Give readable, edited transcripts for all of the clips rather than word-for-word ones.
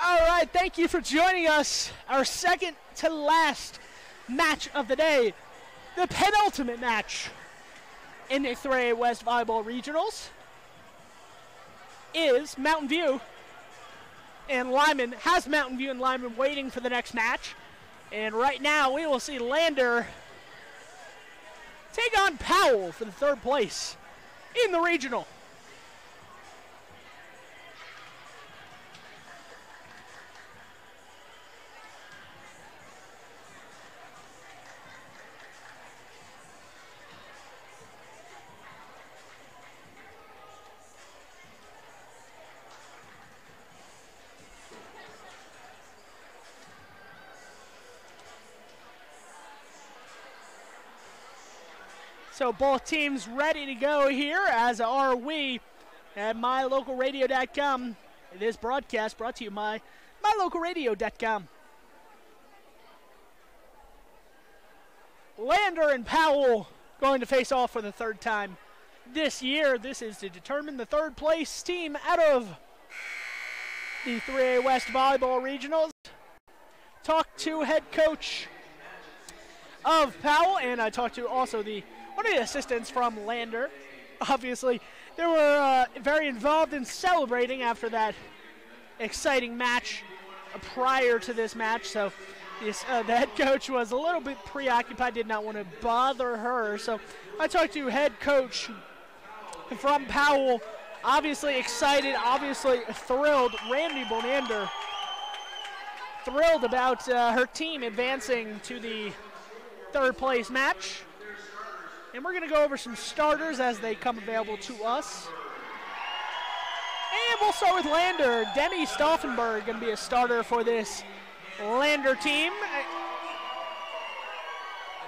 All right, thank you for joining us. Our second to last match of the day, the penultimate match in the 3A West Volleyball Regionals, is Mountain View and Lyman. Has Mountain View and Lyman waiting for the next match. And right now we will see Lander take on Powell for the third place in the regional. So both teams ready to go here, as are we at mylocalradio.com. This broadcast brought to you by mylocalradio.com. Lander and Powell going to face off for the third time this year. This is to determine the third place team out of the 3A West Volleyball Regionals. Talked to head coach of Powell, and I talked to also one of the assistants from Lander. Obviously, they were very involved in celebrating after that exciting match prior to this match. So the head coach was a little bit preoccupied, did not want to bother her. So I talked to head coach from Powell, obviously excited, obviously thrilled. Randy Bonander, thrilled about her team advancing to the third place match. And we're going to go over some starters as they come available to us. And we'll start with Lander. Demi Stauffenberg going to be a starter for this Lander team.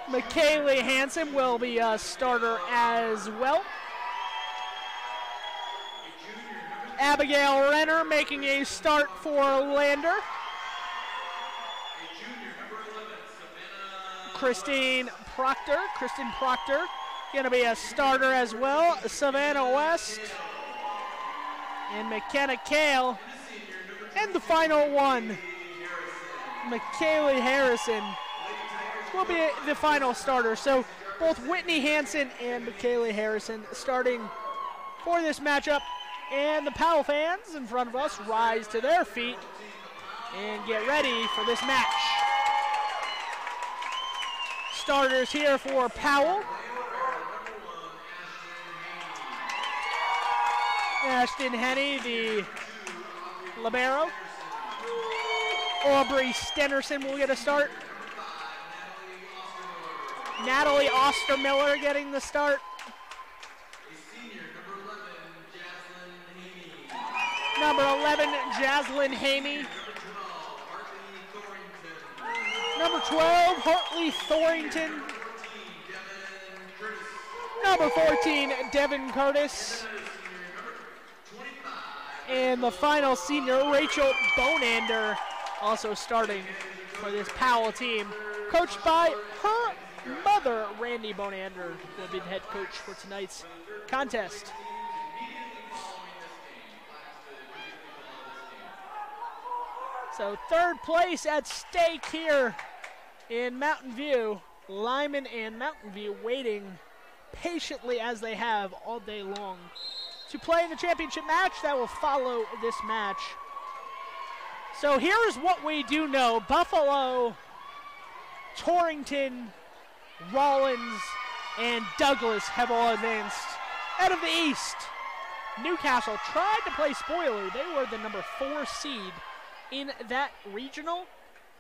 McKaylee Hansen will be a starter as well. Abigail Renner making a start for Lander. Kristen Proctor, going to be a starter as well. Savannah West and McKenna Kale. And the final one, McKaylee Harrison, will be the final starter. So both Whitney Hansen and McKaylee Harrison starting for this matchup. And the Powell fans in front of us rise to their feet and get ready for this match. Starters here for Powell. Ashton Henney, the libero. Aubrey Stenerson will get a start. Natalie Ostermiller getting the start. Number 11, Jaslyn Hamey. Number 12, Hartley Thorington. Number 14, Devin Curtis. And the final senior, Rachel Bonander, also starting for this Powell team. Coached by her mother, Randy Bonander, will be the head coach for tonight's contest. So third place at stake here in Mountain View. Lyman and Mountain View waiting patiently as they have all day long to play in the championship match that will follow this match. So here's what we do know. Buffalo, Torrington, Rollins, and Douglas have all advanced. Out of the East, Newcastle tried to play spoiler. They were the number 4 seed in that regional,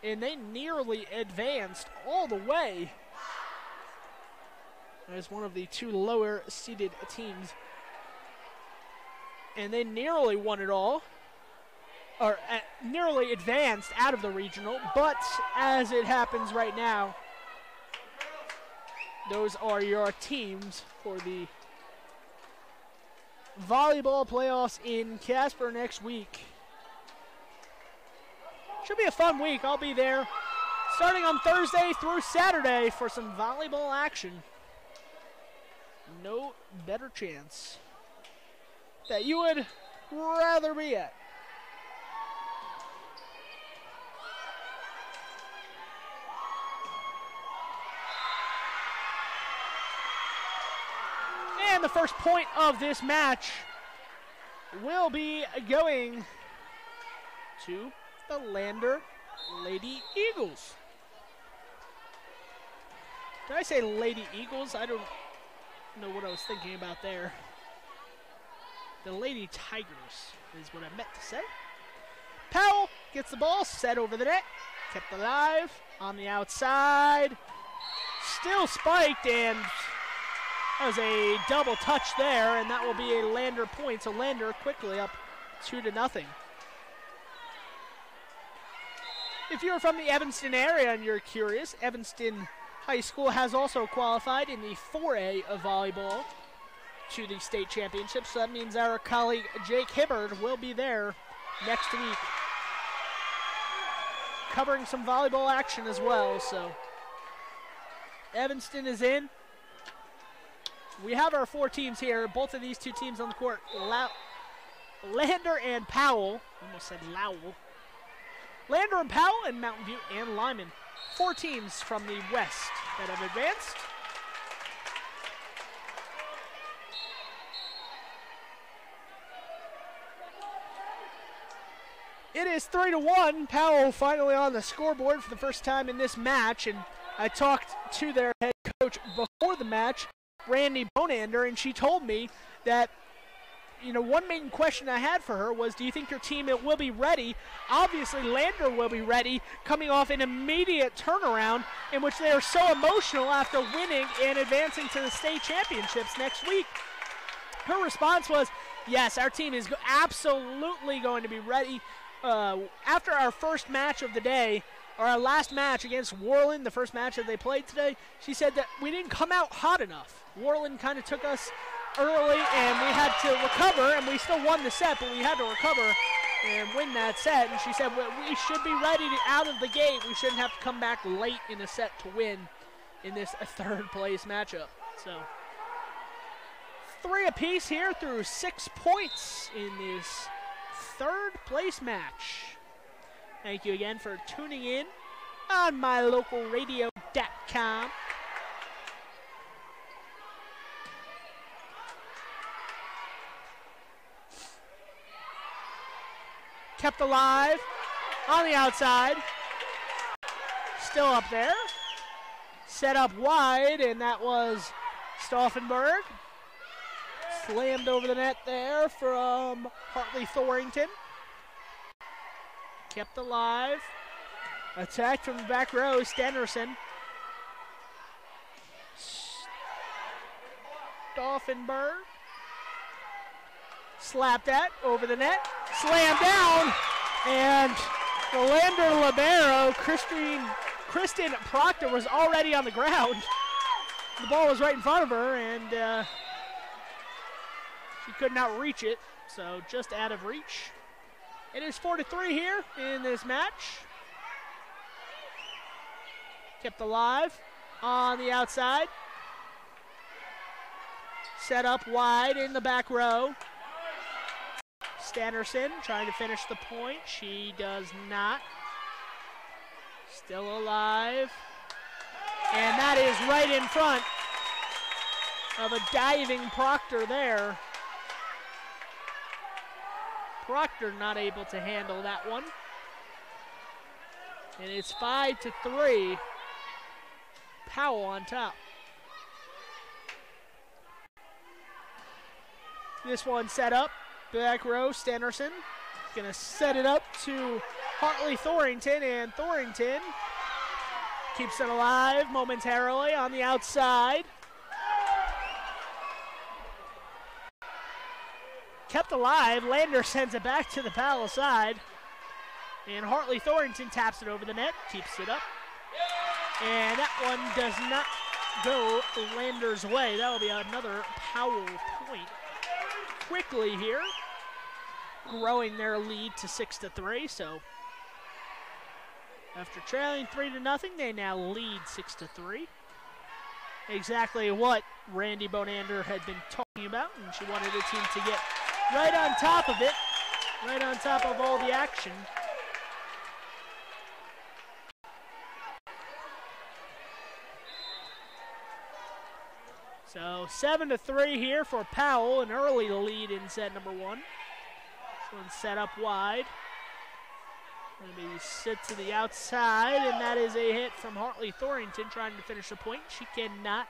and they nearly advanced all the way as one of the 2 lower seeded teams. And they nearly won it all, or nearly advanced out of the regional, but as it happens right now, those are your teams for the volleyball playoffs in Casper next week. Should be a fun week. I'll be there starting on Thursday through Saturday for some volleyball action. No better chance that you would rather be at. And the first point of this match will be going to the Lander Lady Eagles. Did I say Lady Eagles? I don't know what I was thinking about there. The Lady Tigers is what I meant to say. Powell gets the ball, set over the net, kept alive on the outside. Still spiked, and that was a double touch there, and that will be a Lander point. So Lander quickly up 2-0. If you're from the Evanston area and you're curious, Evanston High School has also qualified in the 4A of volleyball to the state championship. So that means our colleague Jake Hibbard will be there next week, covering some volleyball action as well. So Evanston is in. We have our 4 teams here. Both of these 2 teams on the court, Lander and Powell. Almost said Lowell. Lander and Powell and Mountain View and Lyman. 4 teams from the west that have advanced. It is 3-1. Powell finally on the scoreboard for the first time in this match, and I talked to their head coach before the match, Randy Bonander, and she told me that, you know, one main question I had for her was, do you think your team will be ready? Obviously, Lander will be ready, coming off an immediate turnaround in which they are so emotional after winning and advancing to the state championships next week. Her response was, yes, our team is absolutely going to be ready. After our first match of the day, or our last match against Worland, the first match that they played today, she said that we didn't come out hot enough. Worland kind of took us early, and we had to recover, and we still won the set, but we had to recover and win that set. And she said we should be ready out of the gate. We shouldn't have to come back late in the set to win in this third place matchup. So 3 apiece here through 6 points in this third place match. Thank you again for tuning in on mylocalradio.com. Kept alive on the outside. Still up there. Set up wide, and that was Stauffenberg. Slammed over the net there from Hartley Thorington. Kept alive. Attacked from the back row, Stenderson. Stauffenberg. Slapped at over the net. Slammed down. And the Lander libero, Kristen Proctor, was already on the ground. The ball was right in front of her, and she could not reach it, so just out of reach. It is 4-3 here in this match. Kept alive on the outside. Set up wide in the back row. Stannerson trying to finish the point. She does not. Still alive. And that is right in front of a diving Proctor there. Proctor not able to handle that one. And it's 5-3. Powell on top. This one set up. Back row, Stenderson. Gonna set it up to Hartley Thorington, and Thorington keeps it alive momentarily on the outside. Kept alive. Lander sends it back to the Powell side. And Hartley Thorington taps it over the net, keeps it up. And that one does not go Lander's way. That will be another Powell point. Quickly here, growing their lead to 6-3. So after trailing 3-0, they now lead 6-3. Exactly what Randy Bonander had been talking about, and she wanted the team to get right on top of it, right on top of all the action. So 7-3 here for Powell, an early lead in set number 1. This one's set up wide. Going to be sit to the outside, and that is a hit from Hartley Thorington trying to finish the point. She cannot.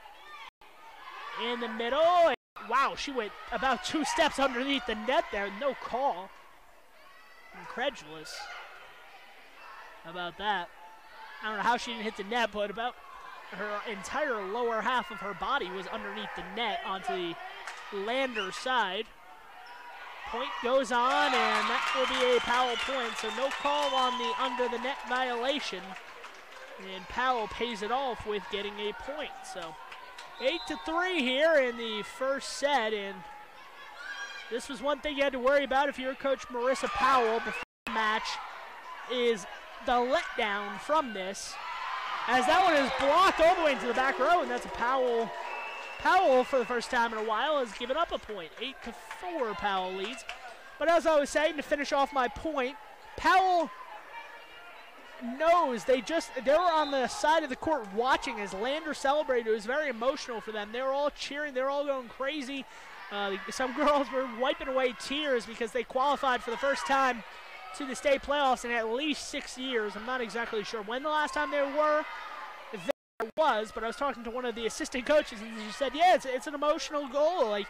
In the middle. And wow, she went about 2 steps underneath the net there. No call. Incredulous about that. I don't know how she didn't hit the net, but about her entire lower half of her body was underneath the net onto the Lander side. Point goes on, and that will be a Powell point, so no call on the under the net violation. And Powell pays it off with getting a point. So 8-3 here in the first set, and this was one thing you had to worry about if you were Coach Marissa Powell before the match, is the letdown from this, as that one is blocked all the way into the back row, and that's a Powell. Powell, for the first time in a while, has given up a point. 8-4 Powell leads. But as I was saying, to finish off my point, Powell knows they were on the side of the court watching as Lander celebrated. It was very emotional for them. They were all cheering. They were all going crazy. Some girls were wiping away tears because they qualified for the first time to the state playoffs in at least 6 years. I'm not exactly sure when the last time they were. Was, but I was talking to one of the assistant coaches, and she said, yeah, it's an emotional goal. Like,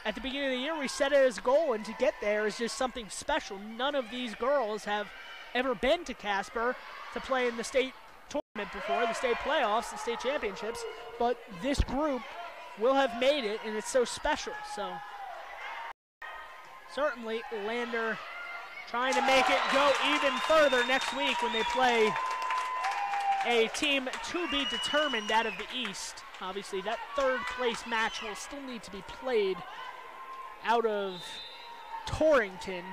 at the beginning of the year, we set it as a goal, and to get there is just something special. None of these girls have ever been to Casper to play in the state tournament before, the state playoffs, the state championships, but this group will have made it, and it's so special. So, certainly, Lander trying to make it go even further next week when they play a team to be determined out of the East. Obviously, that third place match will still need to be played out of Torrington,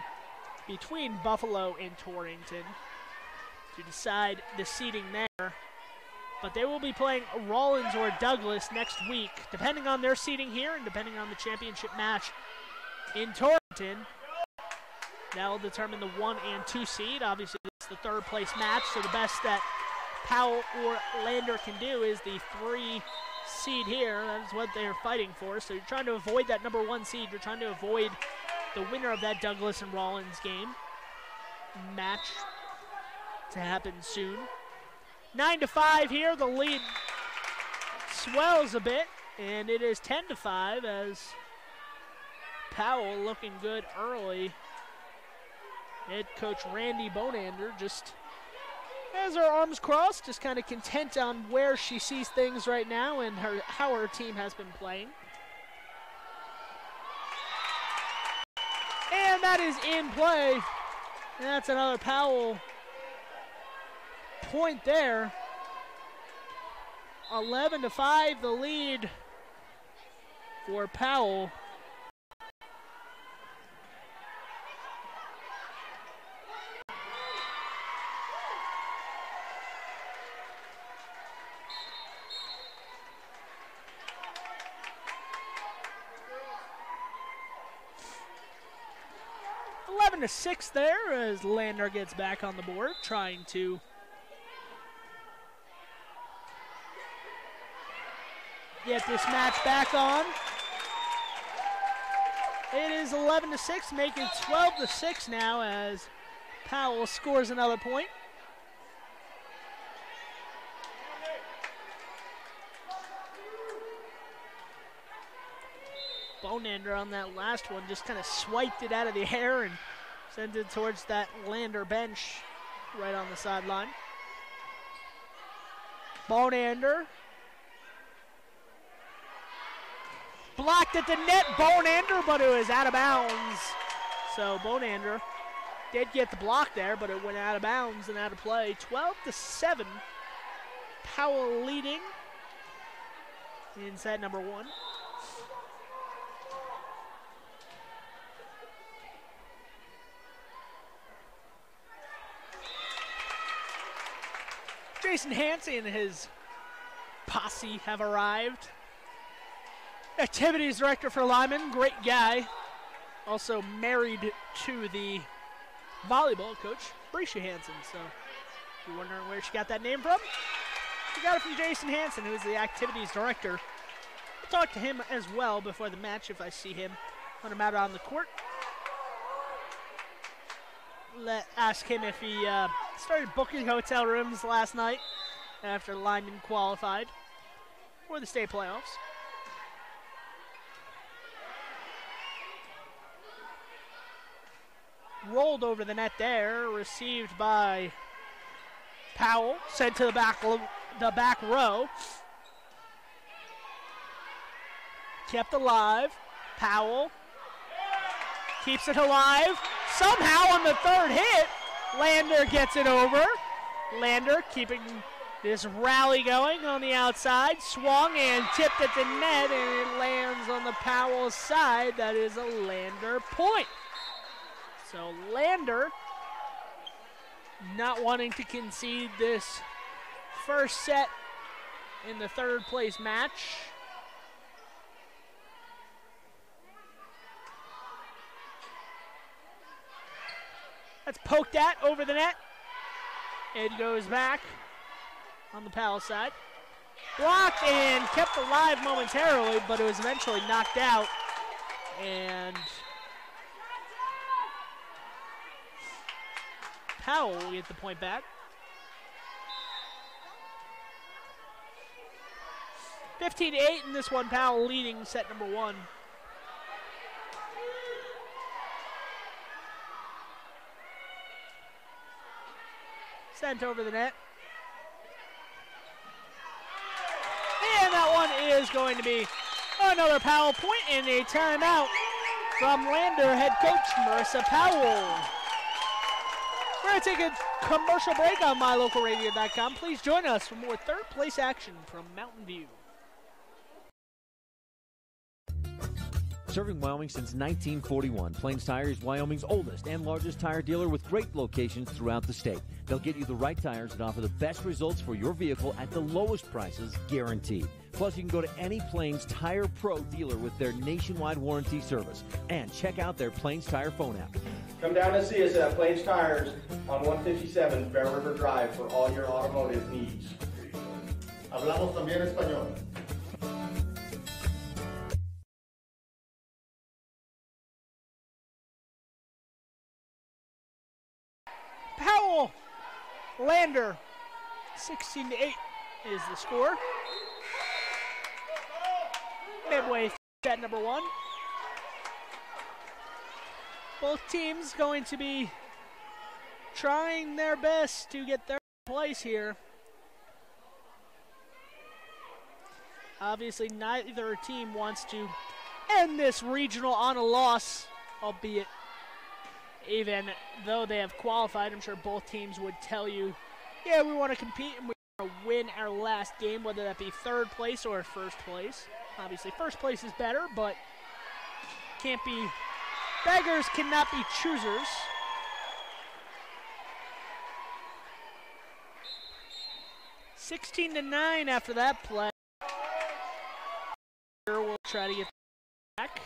between Buffalo and Torrington, to decide the seeding there. But they will be playing Rawlins or Douglas next week, depending on their seeding here and depending on the championship match in Torrington. That will determine the 1 and 2 seed. Obviously, it's the third place match, so the best that Powell or Lander can do is the 3 seed here. That's what they're fighting for. So you're trying to avoid that number 1 seed. You're trying to avoid the winner of that Douglas and Rollins game match to happen soon. 9-5 here. The lead swells a bit, and it is 10-5 as Powell looking good early. Head coach Randy Bonander just has her arms crossed, just kind of content on where she sees things right now and how her team has been playing. And that is in play. And that's another Powell point there. 11-5, the lead for Powell. To 6 there as Lander gets back on the board, trying to get this match back on. It is 11-6, making 12-6 now as Powell scores another point. Bonander on that last one just kind of swiped it out of the air and sent it towards that Lander bench right on the sideline. Bonander blocked at the net, Bonander, but it was out of bounds. So Bonander did get the block there, but it went out of bounds and out of play. 12-7, Powell leading in set number 1. Jason Hansen and his posse have arrived. Activities director for Lyman, great guy. Also married to the volleyball coach, Brescia Hansen. So if you're wondering where she got that name from, she got it from Jason Hansen, who is the activities director I'll talk to him as well before the match if I see him when I'm out on the court. Ask him if he started booking hotel rooms last night after Lyman qualified for the state playoffs. Rolled over the net there, received by Powell, sent to the back row. Kept alive. Powell keeps it alive. Somehow on the third hit, Lander gets it over. Lander keeping this rally going on the outside. Swung and tipped at the net, and it lands on the Powell side. That is a Lander point. So Lander not wanting to concede this first set in the third place match. That's poked at over the net. It goes back on the Powell side. Blocked and kept alive momentarily, but it was eventually knocked out. And Powell will get the point back. 15-8 in this one. Powell leading set number 1. Sent over the net. And that one is going to be another Powell point and a timeout from Lander head coach Marissa Powell. We're going to take a commercial break on mylocalradio.com. Please join us for more third place action from Mountain View. Serving Wyoming since 1941, Plains Tire is Wyoming's oldest and largest tire dealer with great locations throughout the state. They'll get you the right tires that offer the best results for your vehicle at the lowest prices, guaranteed. Plus, you can go to any Plains Tire Pro dealer with their nationwide warranty service. And check out their Plains Tire phone app. Come down and see us at Plains Tires on 157 Bear River Drive for all your automotive needs. Hablamos también español. Powell, Lander, 16-8 is the score. Midway set number 1. Both teams going to be trying their best to get their place here. Obviously, neither team wants to end this regional on a loss, albeit even though they have qualified. I'm sure both teams would tell you, yeah, we want to compete and we want to win our last game, whether that be third place or first place. Obviously, first place is better, but can't be, beggars cannot be choosers. (16-9) after that play. We'll try to get back.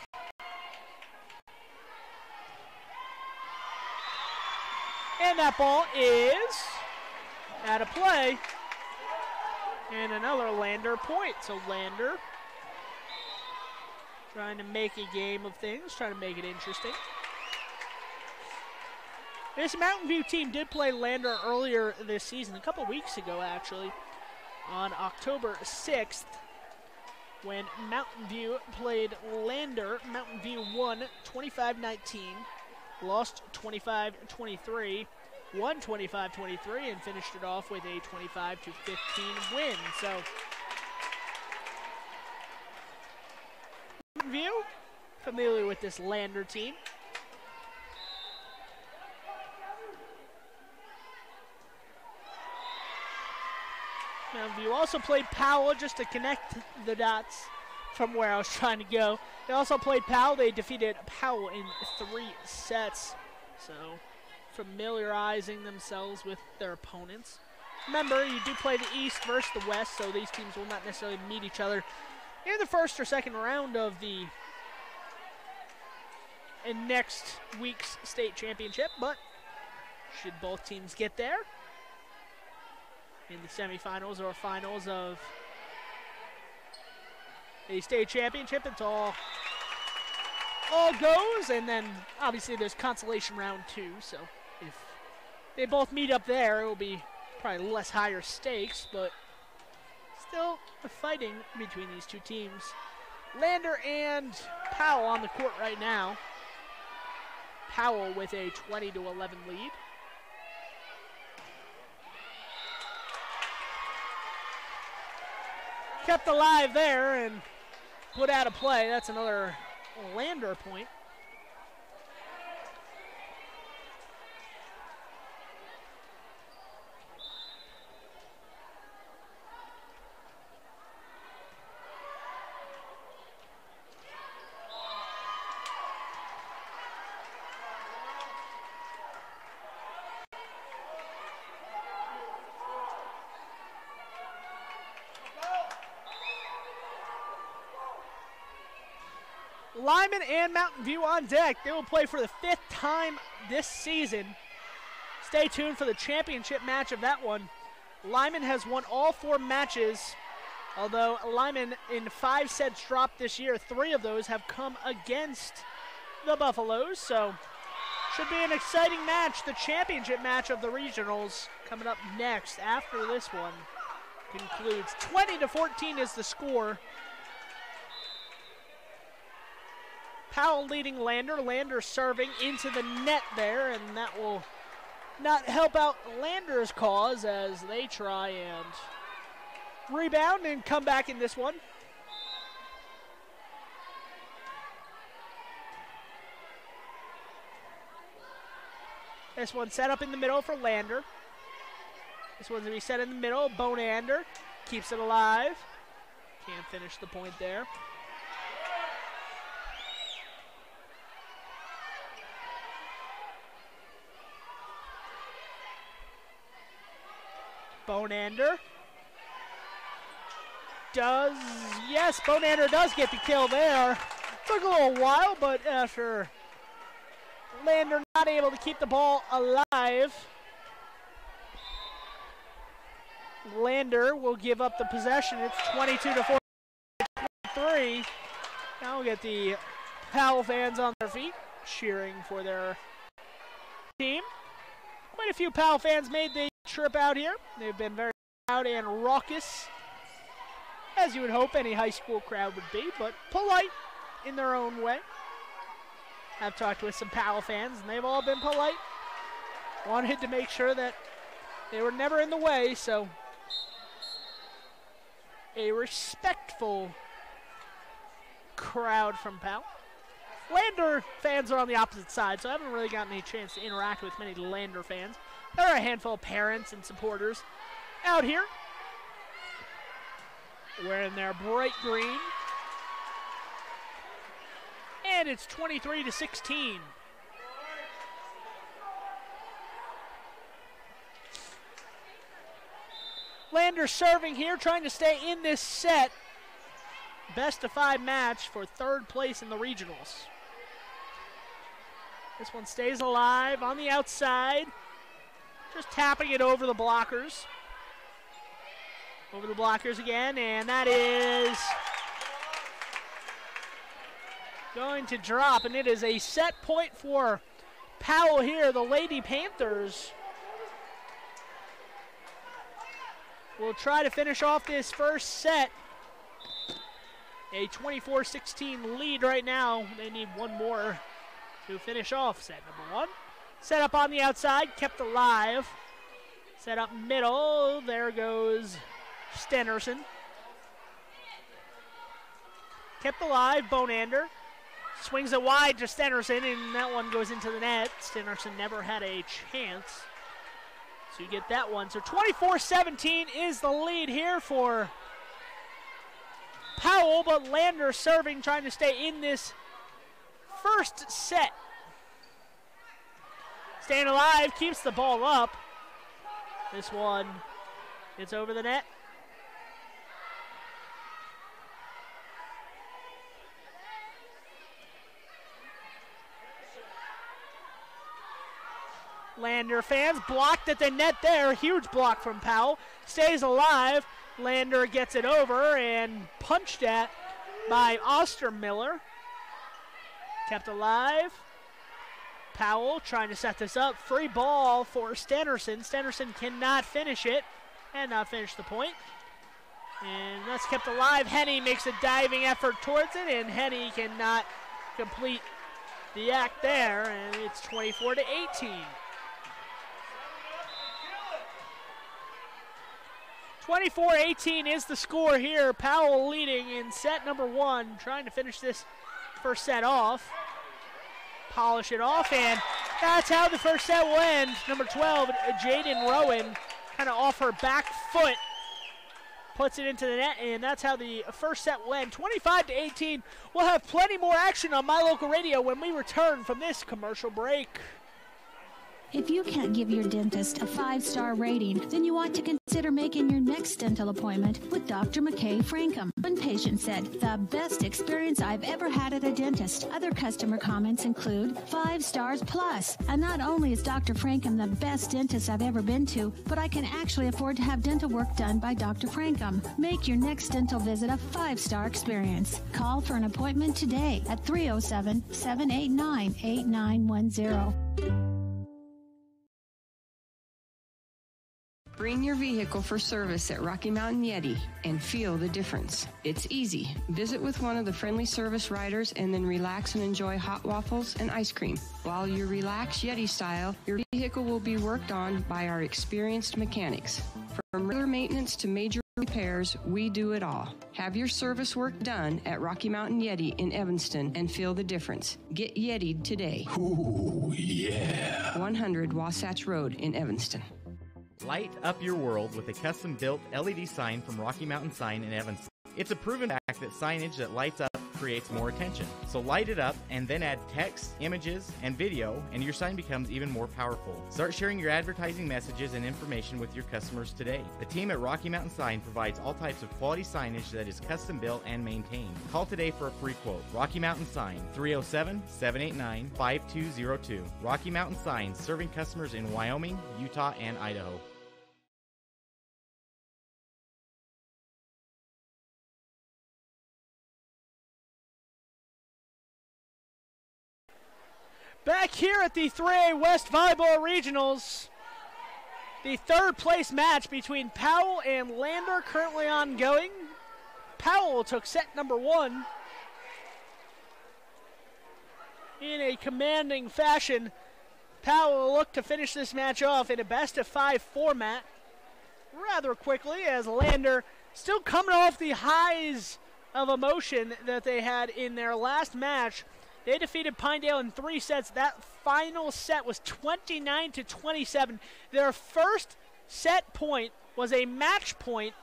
And that ball is out of play. And another Lander point. So Lander trying to make a game of things, trying to make it interesting. This Mountain View team did play Lander earlier this season, a couple weeks ago actually, on October 6th, when Mountain View played Lander. Mountain View won 25-19. Lost 25-23, won 25-23, and finished it off with a 25-15 win. So, View, familiar with this Lander team. Mountain View also played Powell, just to connect the dots from where I was trying to go. They also played Powell. They defeated Powell in 3 sets. So, familiarizing themselves with their opponents. Remember, you do play the East versus the West, so these teams will not necessarily meet each other in the first or second round of the next week's state championship. But should both teams get there in the semifinals or finals of a state championship. It's all goes, and then obviously there's consolation round 2, so if they both meet up there, it will be probably less higher stakes, but still fighting between these two teams. Lander and Powell on the court right now. Powell with a 20-11 lead. Kept alive there and put out of play. That's another Lander point. Lyman and Mountain View on deck. They will play for the 5th time this season. Stay tuned for the championship match of that one. Lyman has won all 4 matches, although Lyman in 5 sets dropped this year. 3 of those have come against the Buffaloes, so should be an exciting match. The championship match of the regionals coming up next after this one concludes. 20-14 is the score. Powell leading Lander. Lander serving into the net there, and that will not help out Lander's cause as they try and rebound and come back in this one. This one set up in the middle for Lander. This one's going to be set in the middle. Bonander keeps it alive. Can't finish the point there. Bonander does, yes, Bonander does get the kill there. Took a little while, but after Lander not able to keep the ball alive, Lander will give up the possession. It's 22-43. Now we'll get the Powell fans on their feet, cheering for their team. Quite a few Powell fans made the trip out here. They've been very loud and raucous, as you would hope any high school crowd would be, but polite in their own way. I've talked with some Powell fans, and they've all been polite. Wanted to make sure that they were never in the way, so a respectful crowd from Powell. Lander fans are on the opposite side, so I haven't really gotten any chance to interact with many Lander fans. There are a handful of parents and supporters out here wearing their bright green. And it's 23-16. Lander serving here, trying to stay in this set. Best of 5 match for 3rd place in the regionals. This one stays alive on the outside. Just tapping it over the blockers. Over the blockers again, and that is going to drop, and it is a set point for Powell here. The Lady Panthers will try to finish off this first set. A 24-16 lead right now. They need one more to finish off set number 1. Set up on the outside, kept alive. Set up middle, there goes Stenerson. Kept alive, Bonander. Swings it wide to Stenerson, and that one goes into the net. Stenerson never had a chance. So you get that one. So 24-17 is the lead here for Powell, but Lander serving, trying to stay in this first set. Staying alive, keeps the ball up. This one gets over the net. Lander fans blocked at the net there. Huge block from Powell. Stays alive. Lander gets it over and punched at by Ostermiller. Kept alive. Powell trying to set this up. Free ball for Stenerson. Stenerson cannot finish it and not finish the point. And that's kept alive. Henny makes a diving effort towards it, and Henny cannot complete the act there, and it's 24-18. 24-18 is the score here. Powell leading in set number 1, trying to finish this first set off. Polish it off, and that's how the first set will end. Number 12, Jaden Rowan, kind of off her back foot, puts it into the net, and that's how the first set will end. 25-18. We'll have plenty more action on My Local Radio when we return from this commercial break. If you can't give your dentist a 5-star rating, then you ought to consider making your next dental appointment with Dr. McKay Frankham. One patient said, "The best experience I've ever had at a dentist." Other customer comments include 5 stars plus. And not only is Dr. Frankham the best dentist I've ever been to, but I can actually afford to have dental work done by Dr. Frankham. Make your next dental visit a 5-star experience. Call for an appointment today at 307-789-8910. Bring your vehicle for service at Rocky Mountain Yeti and feel the difference. It's easy. Visit with one of the friendly service riders and then relax and enjoy hot waffles and ice cream. While you relax Yeti style, your vehicle will be worked on by our experienced mechanics. From regular maintenance to major repairs, we do it all. Have your service work done at Rocky Mountain Yeti in Evanston and feel the difference. Get Yeti'd today. Ooh, yeah. 100 Wasatch Road in Evanston. Light up your world with a custom-built LED sign from Rocky Mountain Sign in Evanston. It's a proven fact that signage that lights up creates more attention. So light it up and then add text, images, and video, and your sign becomes even more powerful. Start sharing your advertising messages and information with your customers today. The team at Rocky Mountain Sign provides all types of quality signage that is custom-built and maintained. Call today for a free quote. Rocky Mountain Sign, 307-789-5202. Rocky Mountain Sign, serving customers in Wyoming, Utah, and Idaho. Back here at the 3A West Volleyball Regionals, the third place match between Powell and Lander currently ongoing. Powell took set number 1 in a commanding fashion. Powell looked to finish this match off in a best-of-5 format rather quickly, as Lander still coming off the highs of emotion that they had in their last match. They defeated Pinedale in 3 sets. That final set was 29-27. Their first set point was a match point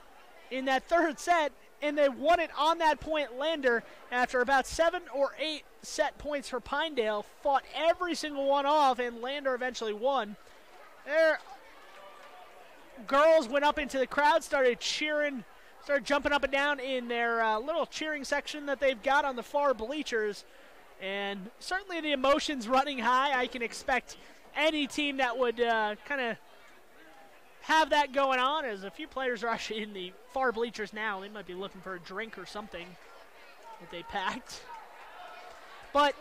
in that third set, and they won it on that point. Lander, after about 7 or 8 set points for Pinedale, fought every single one off, and Lander eventually won. Their girls went up into the crowd, started cheering, started jumping up and down in their little cheering section that they've got on the far bleachers. And certainly the emotions running high. I can expect any team that would kind of have that going on, as a few players are actually in the far bleachers now. They might be looking for a drink or something that they packed. But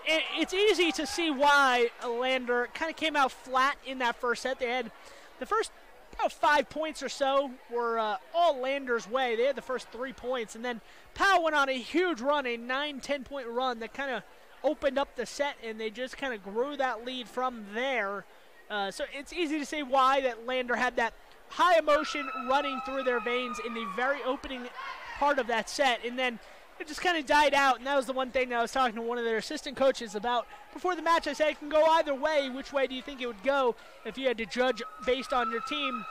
it's easy to see why Lander kind of came out flat in that first set. They had the first about 5 points or so were all Lander's way. They had the first 3 points, and then Powell went on a huge run, a 9-10 point run that kind of opened up the set, and they just kind of grew that lead from there. So it's easy to say why that Lander had that high emotion running through their veins in the very opening part of that set, and then it just kind of died out. And that was the one thing that I was talking to one of their assistant coaches about before the match. I said, it can go either way. Which way do you think it would go if you had to judge based on your team?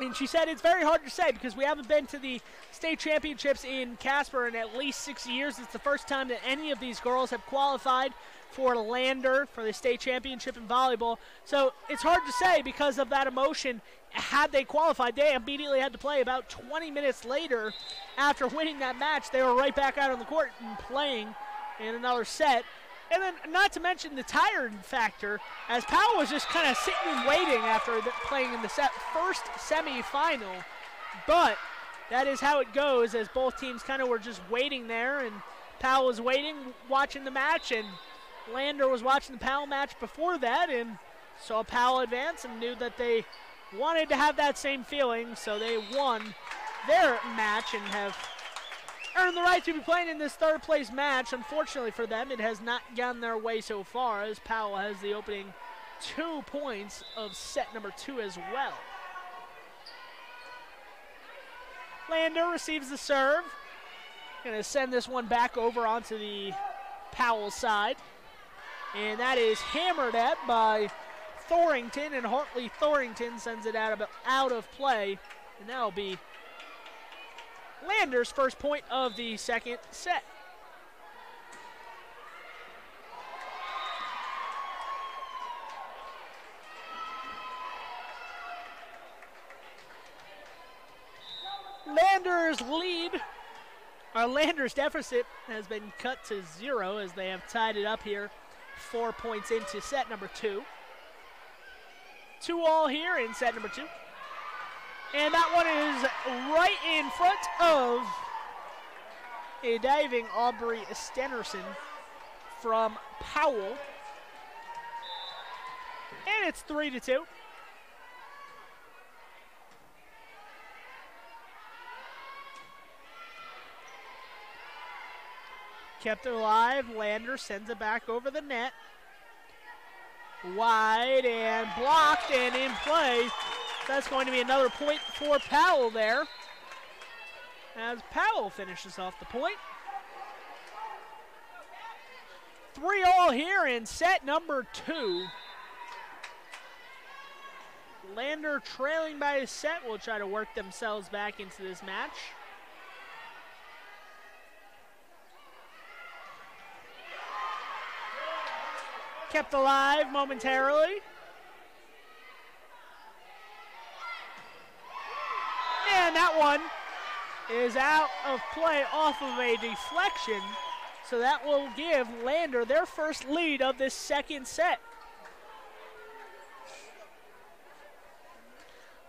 And she said it's very hard to say because we haven't been to the state championships in Casper in at least 6 years. It's the first time that any of these girls have qualified for Lander for the state championship in volleyball. So it's hard to say because of that emotion. Had they qualified, they immediately had to play. About 20 minutes later, after winning that match, they were right back out on the court and playing in another set. And then, not to mention the tired factor, as Powell was just kind of sitting and waiting after playing in the first semifinal. But that is how it goes, as both teams kind of were just waiting there, and Powell was waiting, watching the match, and Lander was watching the Powell match before that and saw Powell advance and knew that they wanted to have that same feeling, so they won their match and have earned the right to be playing in this third place match. Unfortunately for them, it has not gone their way so far, as Powell has the opening 2 points of set number 2 as well. Lander receives the serve. Going to send this one back over onto the Powell side. And that is hammered at by Thorington, and Hartley Thorington sends it out of play. And that'll be Lander's first point of the second set. Lander's deficit has been cut to 0 as they have tied it up here 4 points into set number 2. 2-all here in set number 2. And that one is right in front of a diving Aubrey Stenerson from Powell. And it's 3-2. Kept it alive. Lander sends it back over the net. Wide and blocked and in play. That's going to be another point for Powell there, as Powell finishes off the point. 3-all here in set number 2. Lander trailing by a set will try to work themselves back into this match. Kept alive momentarily. And that one is out of play off of a deflection. So that will give Lander their first lead of this second set.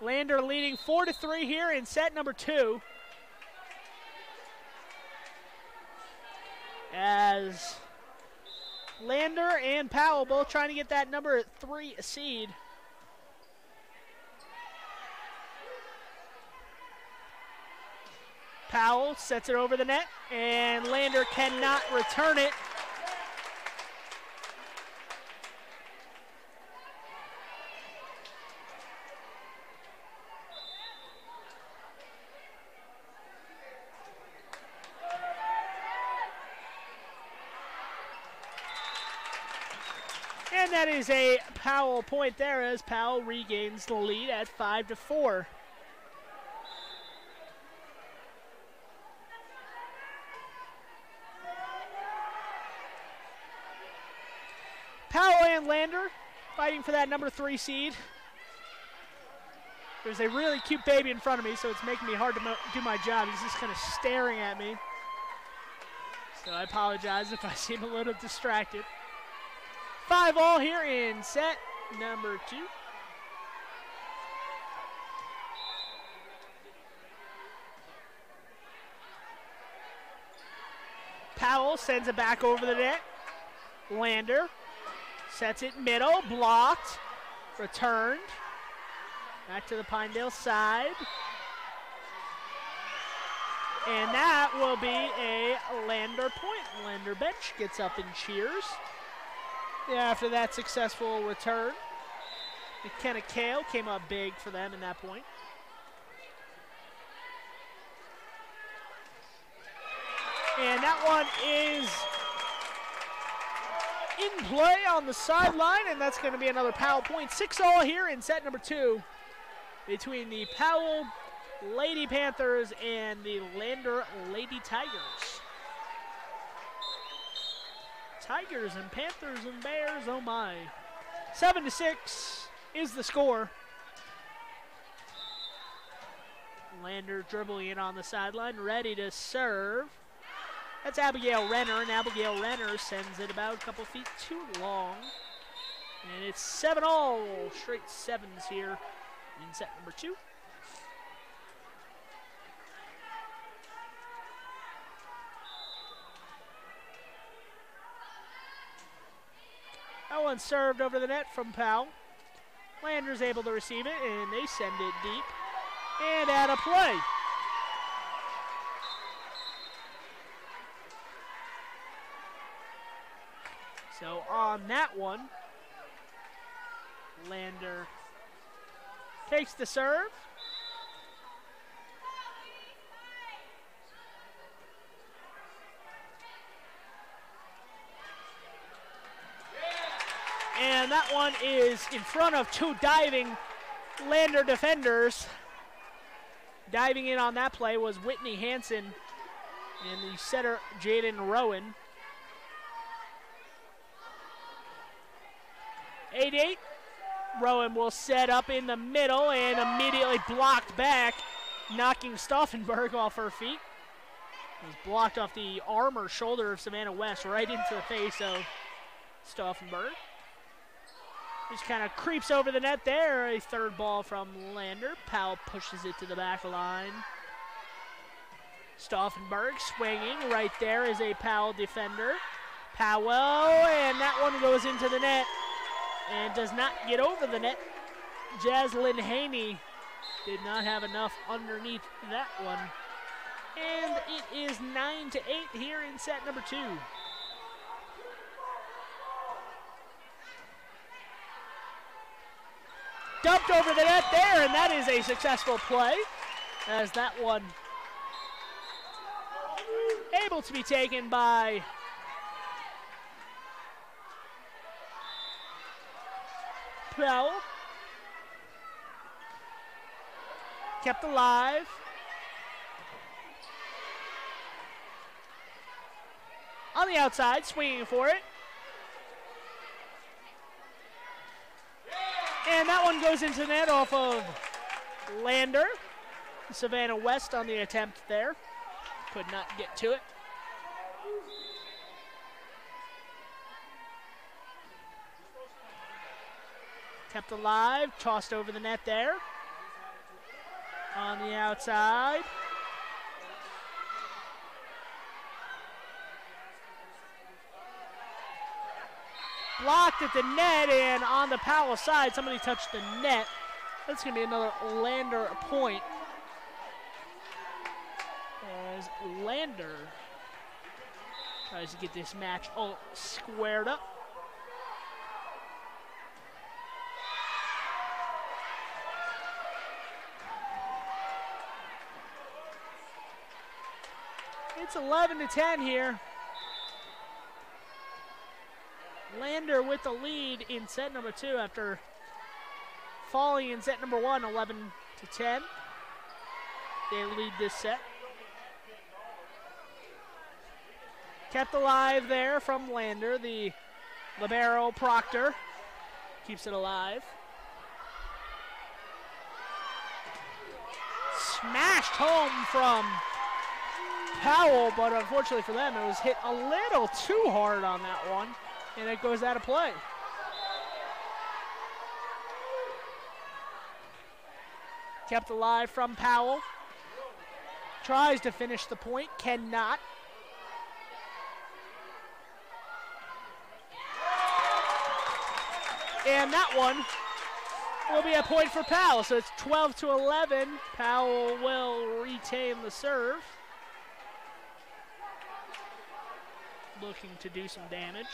Lander leading 4-3 here in set number 2. As Lander and Powell both trying to get that number 3 seed. Powell sets it over the net, and Lander cannot return it. And that is a Powell point there, as Powell regains the lead at 5-4. Powell and Lander fighting for that number 3 seed. There's a really cute baby in front of me, so it's making me hard to do my job. He's just kind of staring at me. So I apologize if I seem a little distracted. 5-all here in set number 2. Powell sends it back over the net. Lander sets it middle, blocked, returned. Back to the Pinedale side. And that will be a Lander point. Lander bench gets up and cheers. After that successful return, McKenna Kale came up big for them in that point. And that one is in play on the sideline, and that's going to be another Powell point. 6-all here in set number 2 between the Powell Lady Panthers and the Lander Lady Tigers. Tigers and Panthers and Bears, oh my. 7-6 is the score. Lander dribbling in on the sideline, ready to serve. That's Abigail Renner, and Abigail Renner sends it about a couple feet too long. And it's 7-all, straight 7s here in set number 2. one served over the net from Powell. Lander's able to receive it, and they send it deep. And out of play. So on that one, Lander takes the serve. And that one is in front of two diving Lander defenders. Diving in on that play was Whitney Hansen and the setter Jaden Rowan. 8-8. Rowan will set up in the middle and immediately blocked back, knocking Stauffenberg off her feet. It was blocked off the arm or shoulder of Savannah West right into the face of Stauffenberg. Just kind of creeps over the net there. A third ball from Lander. Powell pushes it to the back line. Stauffenberg swinging. Right there is a Powell defender. Powell, and that one goes into the net and does not get over the net. Jaslyn Haney did not have enough underneath that one. And it is 9-8 here in set number 2. Dumped over the net there, and that is a successful play, as that one able to be taken by Powell. Kept alive. On the outside, swinging for it. And that one goes into net off of Lander. Savannah West on the attempt there. Could not get to it. Kept alive, tossed over the net there. On the outside. Blocked at the net, and on the Powell side, somebody touched the net. That's going to be another Lander point. As Lander tries to get this match all squared up. It's 11-10 here. Lander with the lead in set number 2 after falling in set number 1, 11-10. They lead this set. Kept alive there from Lander. The libero Proctor keeps it alive. Smashed home from Powell, but unfortunately for them, it was hit a little too hard on that one, and it goes out of play. Kept alive from Powell. Tries to finish the point, cannot. And that one will be a point for Powell, so it's 12-11. Powell will retain the serve. Looking to do some damage.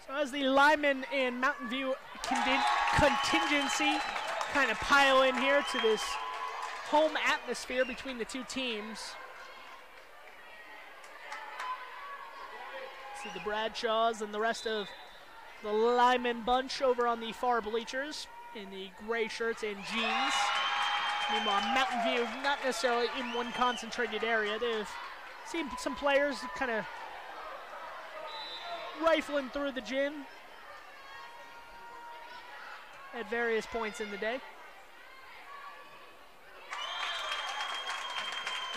So as the linemen in Mountain View contingency kind of pile in here to this home atmosphere between the two teams. See the Bradshaws and the rest of the lineman bunch over on the far bleachers in the gray shirts and jeans. Meanwhile, Mountain View not necessarily in one concentrated area. They've seen some players kind of rifling through the gym at various points in the day.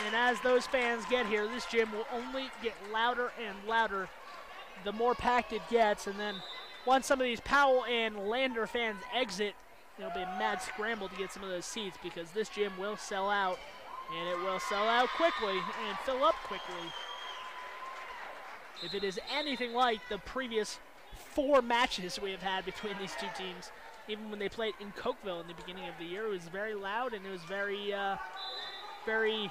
And as those fans get here, this gym will only get louder and louder the more packed it gets. And then once some of these Powell and Lander fans exit There'll be a mad scramble to get some of those seats because this gym will sell out, and it will sell out quickly and fill up quickly. If it is anything like the previous 4 matches we have had between these two teams, even when they played in Cokeville in the beginning of the year, it was very loud and it was very, very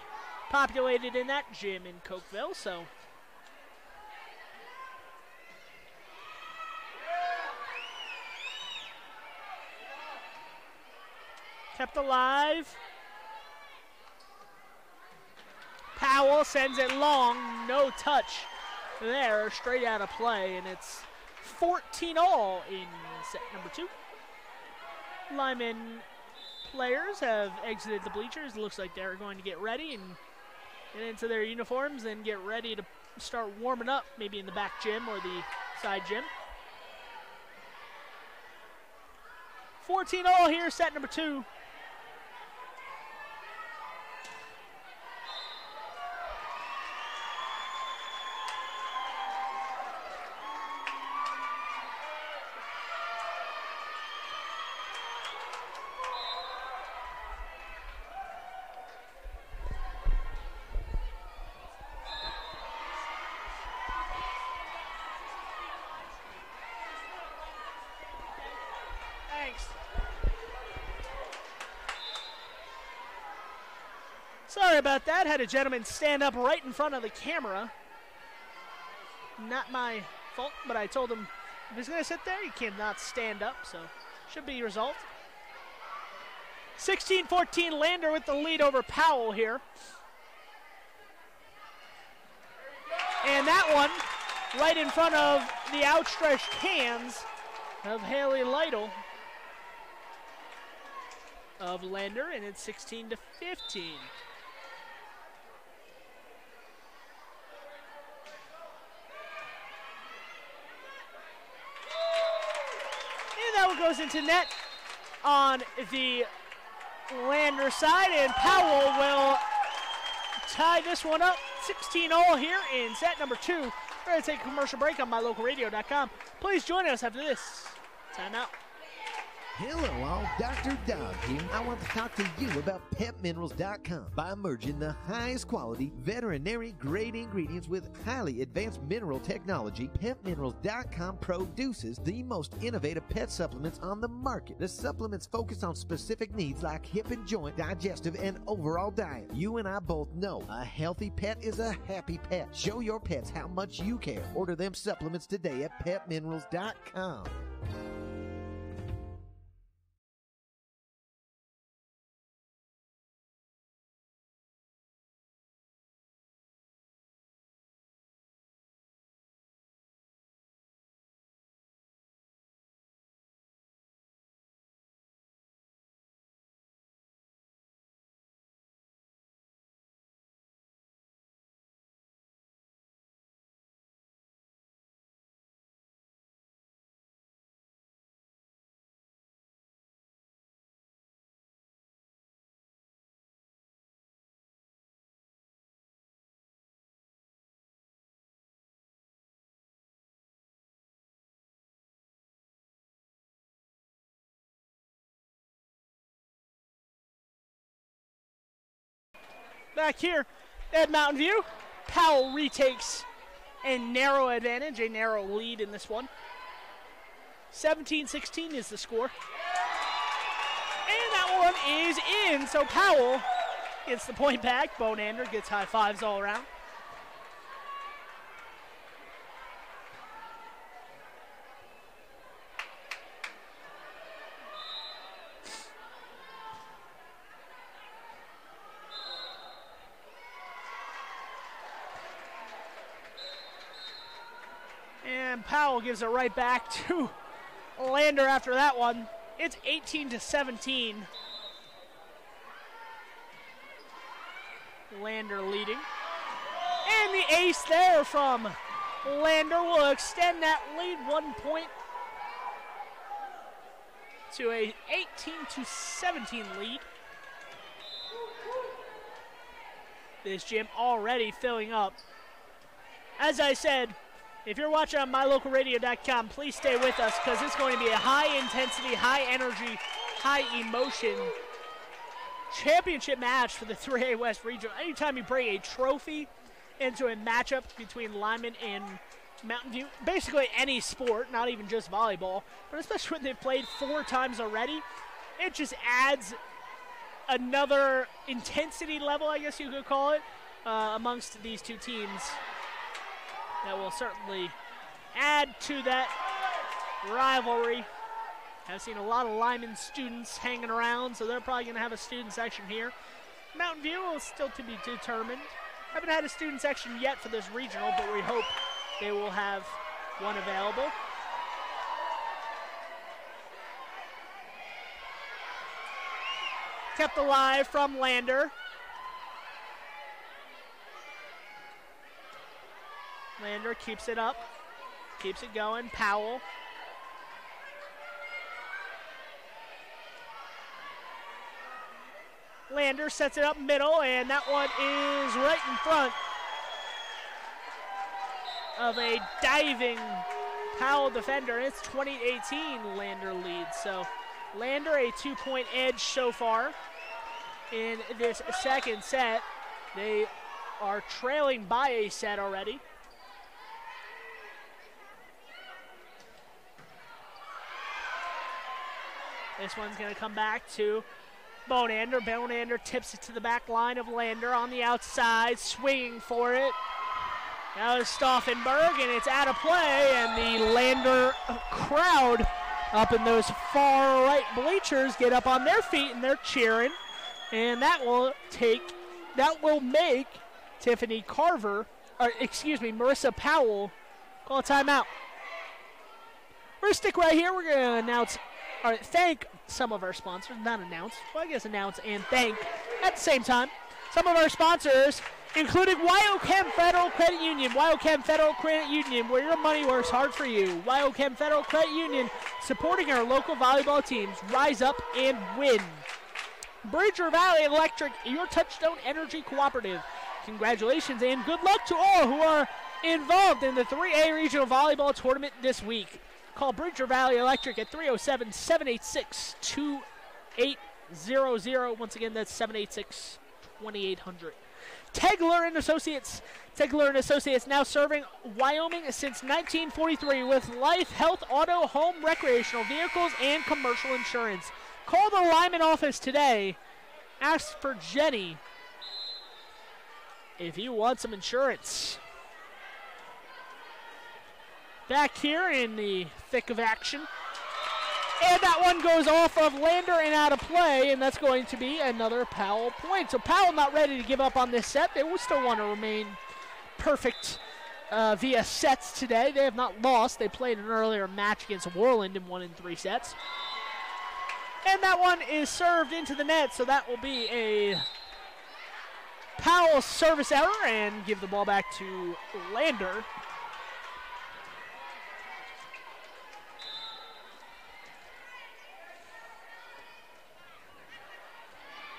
populated in that gym in Cokeville. So kept alive. Powell sends it long, no touch there, straight out of play, and it's 14-all in set number 2. Lyman players have exited the bleachers. Looks like they're going to get ready and get into their uniforms and get ready to start warming up, maybe in the back gym or the side gym. 14-all here, set number 2. Sorry about that. Had a gentleman stand up right in front of the camera. Not my fault, but I told him if he's going to sit there, he cannot stand up, so should be resolved. 16-14, Lander with the lead over Powell here. And that one right in front of the outstretched hands of Haley Lytle of Lander, and it's 16-15. That one goes into net on the Lander side, and Powell will tie this one up. 16-all here in set number 2. We're going to take a commercial break on mylocalradio.com. Please join us after this. Time out. Hello all, Dr. Dog here. I want to talk to you about PetMinerals.com. By merging the highest quality veterinary grade ingredients with highly advanced mineral technology, PetMinerals.com produces the most innovative pet supplements on the market. The supplements focus on specific needs like hip and joint, digestive, and overall diet. You and I both know a healthy pet is a happy pet. Show your pets how much you care. Order them supplements today at PetMinerals.com. Back here at Mountain View, Powell retakes a narrow advantage, a narrow lead in this one. 17-16 is the score. And that one is in, so Powell gets the point back. Bonander gets high fives all around. And Powell gives it right back to Lander after that one. It's 18-17. Lander leading. And the ace there from Lander will extend that lead 1 point to a 18-17 lead. This gym already filling up. As I said, if you're watching on mylocalradio.com, please stay with us because it's going to be a high-intensity, high-energy high-emotion championship match for the 3A West Regional. Anytime you bring a trophy into a matchup between Lyman and Mountain View, basically any sport, not even just volleyball, but especially when they've played 4 times already, it just adds another intensity level, I guess you could call it, amongst these two teams that will certainly add to that rivalry. I've seen a lot of Lyman students hanging around, so they're probably going to have a student section here. Mountain View will still to be determined. Haven't had a student section yet for this regional, but we hope they will have one available. Kept alive from Lander. Lander keeps it up, keeps it going. Powell. Lander sets it up middle, and that one is right in front of a diving Powell defender. It's 20-18, Lander leads. So Lander a 2-point edge so far in this second set. They are trailing by a set already. This one's going to come back to Bonander. Bonander tips it to the back line of Lander on the outside, swinging for it. Now is Stauffenberg, and it's out of play, and the Lander crowd up in those far right bleachers get up on their feet, and they're cheering. And that will make Tiffany Carver, or excuse me, Marissa Powell, call a timeout. We're going to stick right here. We're going to thank some of our sponsors, not announce, well, I guess announce and thank at the same time. Some of our sponsors, including Wyochem Federal Credit Union. Wyochem Federal Credit Union, where your money works hard for you. Wyochem Federal Credit Union, supporting our local volleyball teams. Rise up and win. Bridger Valley Electric, your Touchstone Energy Cooperative. Congratulations and good luck to all who are involved in the 3A Regional Volleyball Tournament this week. Call Bridger Valley Electric at 307-786-2800. Once again, that's 786-2800. Tegler and Associates. Tegler and Associates, now serving Wyoming since 1943 with life, health, auto, home, recreational vehicles, and commercial insurance. Call the Lyman office today. Ask for Jenny if you want some insurance. Back here in the thick of action. And that one goes off of Lander and out of play, and that's going to be another Powell point. So Powell not ready to give up on this set. They will still want to remain perfect via sets today. They have not lost. They played an earlier match against Warland and won in 3 sets. And that one is served into the net, so that will be a Powell service error and give the ball back to Lander.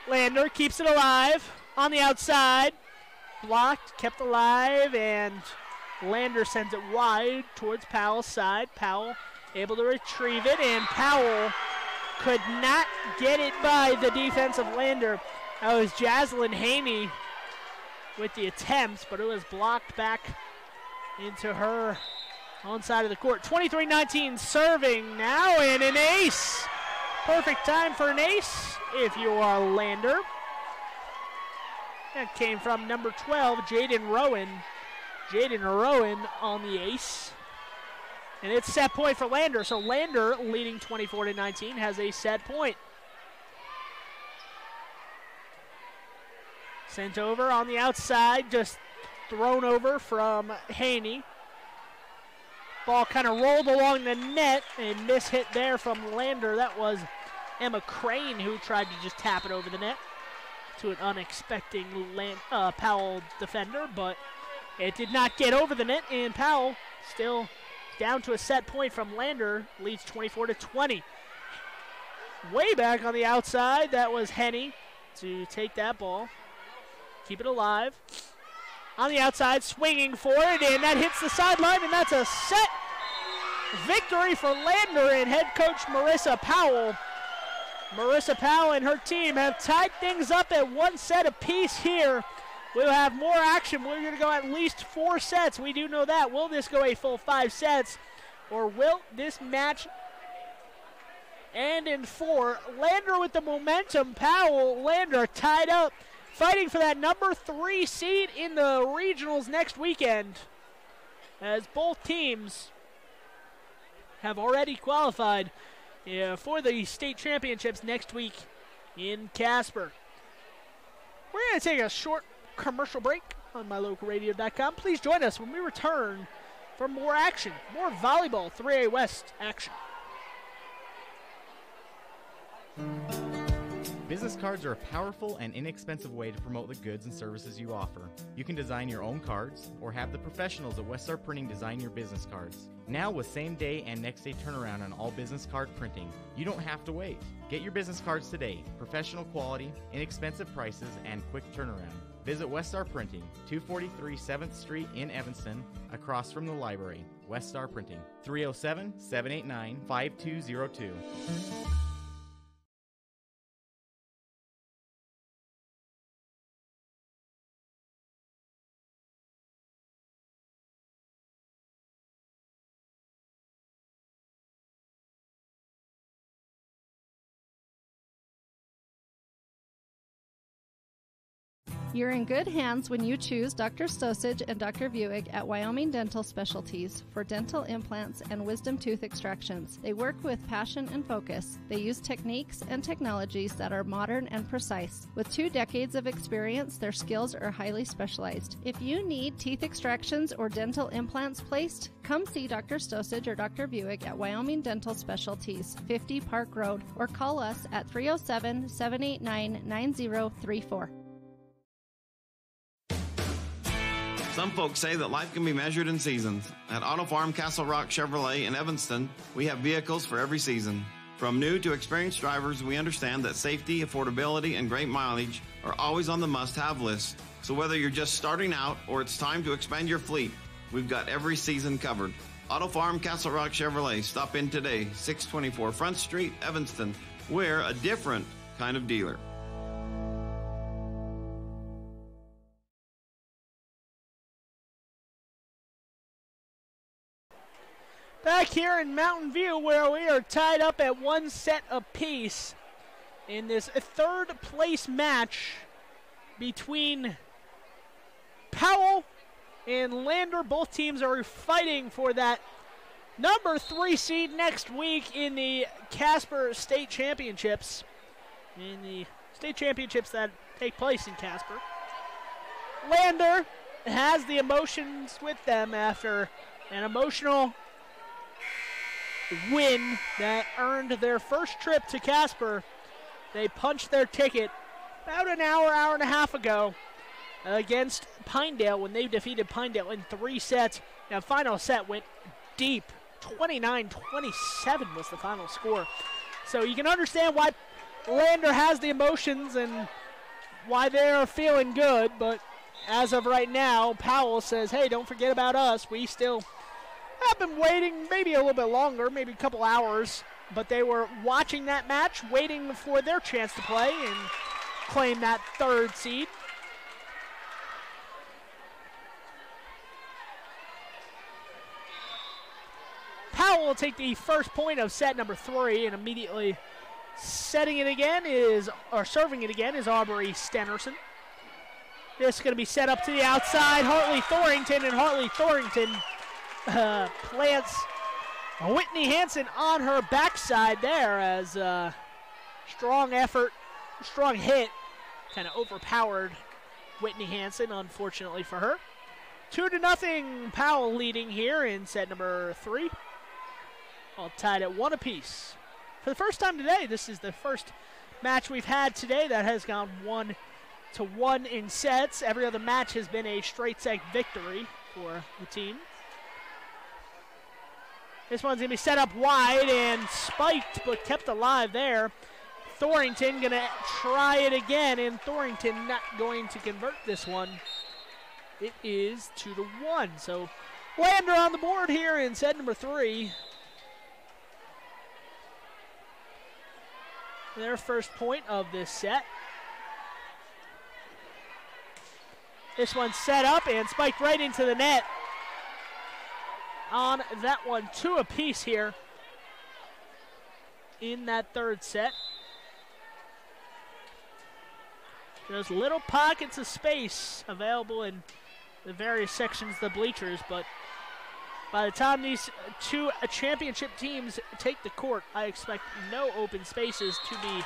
Lander keeps it alive on the outside. Blocked, kept alive, and Lander sends it wide towards Powell's side. Powell able to retrieve it, and Powell could not get it by the defense of Lander. That was Jaslyn Haney with the attempts, but it was blocked back into her own side of the court. 23-19 serving now, and an ace. Perfect time for an ace if you are Lander. That came from number 12, Jaden Rowan. Jaden Rowan on the ace. And it's set point for Lander. So Lander, leading 24-19, has a set point. Sent over on the outside, just thrown over from Haney. Ball kind of rolled along the net, a mishit there from Lander. That was Emma Crane who tried to just tap it over the net to an unexpected Powell defender, but it did not get over the net, and Powell still down to a set point from Lander, leads 24-20. Way back on the outside, that was Henny to take that ball, keep it alive. On the outside, swinging for it, and that hits the sideline, and that's a set victory for Lander and head coach Marissa Powell. Marissa Powell and her team have tied things up at 1 set apiece here. We'll have more action. We're going to go at least 4 sets. We do know that. Will this go a full 5 sets? Or will this match end in 4? Lander with the momentum. Powell, Lander tied up, fighting for that number 3 seed in the regionals next weekend, as both teams have already qualified for the state championships next week in Casper. We're going to take a short commercial break on mylocalradio.com. Please join us when we return for more action, more volleyball 3A West action. Business cards are a powerful and inexpensive way to promote the goods and services you offer. You can design your own cards or have the professionals at West Star Printing design your business cards. Now with same day and next day turnaround on all business card printing, you don't have to wait. Get your business cards today. Professional quality, inexpensive prices, and quick turnaround. Visit West Star Printing, 243 7th Street in Evanston, across from the library. West Star Printing, 307-789-5202. You're in good hands when you choose Dr. Stosage and Dr. Buick at Wyoming Dental Specialties for dental implants and wisdom tooth extractions. They work with passion and focus. They use techniques and technologies that are modern and precise. With 2 decades of experience, their skills are highly specialized. If you need teeth extractions or dental implants placed, come see Dr. Stosage or Dr. Buick at Wyoming Dental Specialties, 50 Park Road, or call us at 307-789-9034. Some folks say that life can be measured in seasons. At Auto Farm Castle Rock Chevrolet in Evanston, we have vehicles for every season. From new to experienced drivers, we understand that safety, affordability, and great mileage are always on the must-have list. So whether you're just starting out or it's time to expand your fleet, we've got every season covered. Auto Farm Castle Rock Chevrolet. Stop in today, 624 Front Street, Evanston. We're a different kind of dealer. Back here in Mountain View, where we are tied up at 1 set apiece in this 3rd place match between Powell and Lander. Both teams are fighting for that number 3 seed next week in the Casper State Championships. In the state championships that take place in Casper. Lander has the emotions with them after an emotional win that earned their first trip to Casper. They punched their ticket about an hour and a half ago against Pinedale when they defeated Pinedale in 3 sets. Now, final set went deep. 29-27 was the final score. So you can understand why Lander has the emotions and why they're feeling good, but as of right now, Powell says, hey, don't forget about us. We still have been waiting maybe a little bit longer, maybe a couple hours, but they were watching that match, waiting for their chance to play and claim that 3rd seed. Powell will take the first point of set number 3, and immediately serving it again is Aubrey Stenerson. This is going to be set up to the outside. Hartley Thorington, and Hartley Thorington plants Whitney Hansen on her backside there as strong effort, strong hit, kind of overpowered Whitney Hansen, unfortunately for her. 2-0, Powell leading here in set number 3. All tied at 1 apiece. For the first time today, this is the first match we've had today that has gone 1-1 in sets. Every other match has been a straight set victory for the team. This one's going to be set up wide and spiked, but kept alive there. Thorington going to try it again, and Thorington not going to convert this one. It is 2-1. So Lander on the board here in set number 3. their first point of this set. This one's set up and spiked right into the net. On that one, 2 apiece here in that third set. There's little pockets of space available in the various sections of the bleachers, but by the time these 2 championship teams take the court, I expect no open spaces to be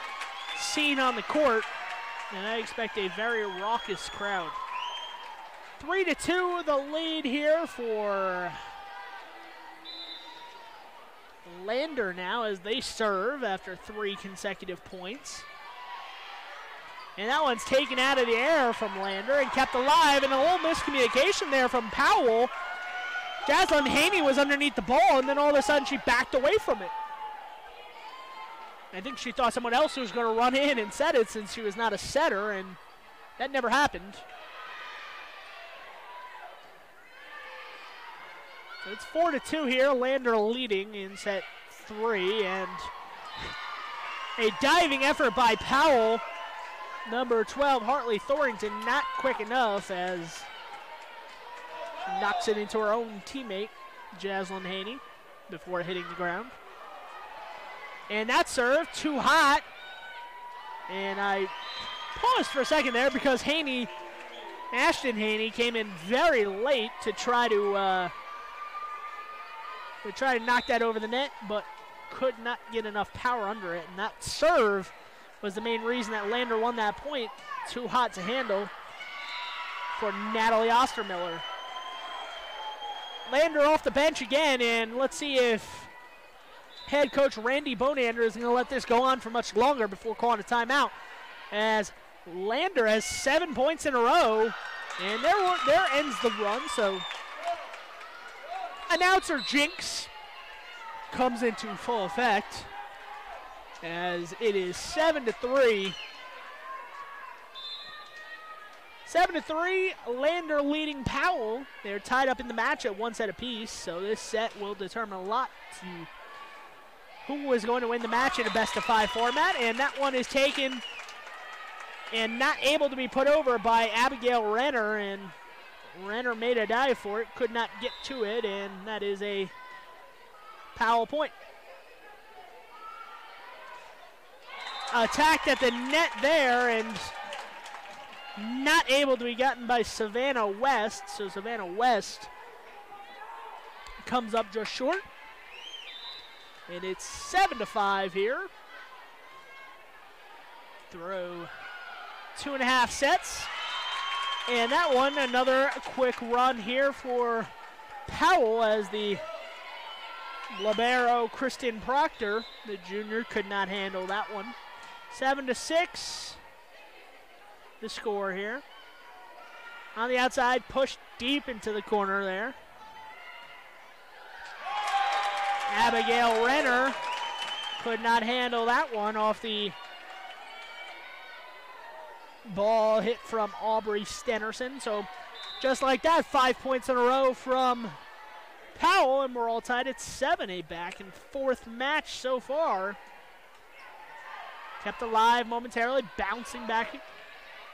seen on the court, and I expect a very raucous crowd. 3-2 the lead here for Lander now as they serve after 3 consecutive points. And that one's taken out of the air from Lander and kept alive, and a little miscommunication there from Powell. Jaslyn Haney was underneath the ball, and then all of a sudden she backed away from it. I think she thought someone else was going to run in and set it since she was not a setter, and that never happened. So it's 4-2 here. Lander leading in set 3, and a diving effort by Powell. Number 12, Hartley Thorington, not quick enough as she knocks it into her own teammate, Jaslyn Haney, before hitting the ground. And that serve, too hot. And I paused for a second there because Ashton Haney, came in very late to try to knock that over the net, but could not get enough power under it. And that serve was the main reason that Lander won that point. Too hot to handle for Natalie Ostermiller. Lander off the bench again, and let's see if head coach Randy Bonander is going to let this go on for much longer before calling a timeout, as Lander has 7 points in a row, and there ends the run. So announcer jinx comes into full effect as it is 7-3. 7-3, Lander leading Powell. They're tied up in the match at 1 set apiece, so this set will determine a lot to who is going to win the match in a best-of-5 format, and that one is taken and not able to be put over by Abigail Renner, and Renner made a dive for it, could not get to it, and that is a Powell point. Attacked at the net there, and not able to be gotten by Savannah West. So Savannah West comes up just short. And it's 7-5 here. Through 2.5 sets. And that one, another quick run here for Powell as the libero Kristen Proctor, the junior, could not handle that one. 7-6. The score here. On the outside, pushed deep into the corner there. Abigail Renner could not handle that one off the ball hit from Aubrey Stenerson. So just like that, 5 points in a row from Powell, and we're all tied at 7-8 back in 4th match so far. Kept alive momentarily, bouncing back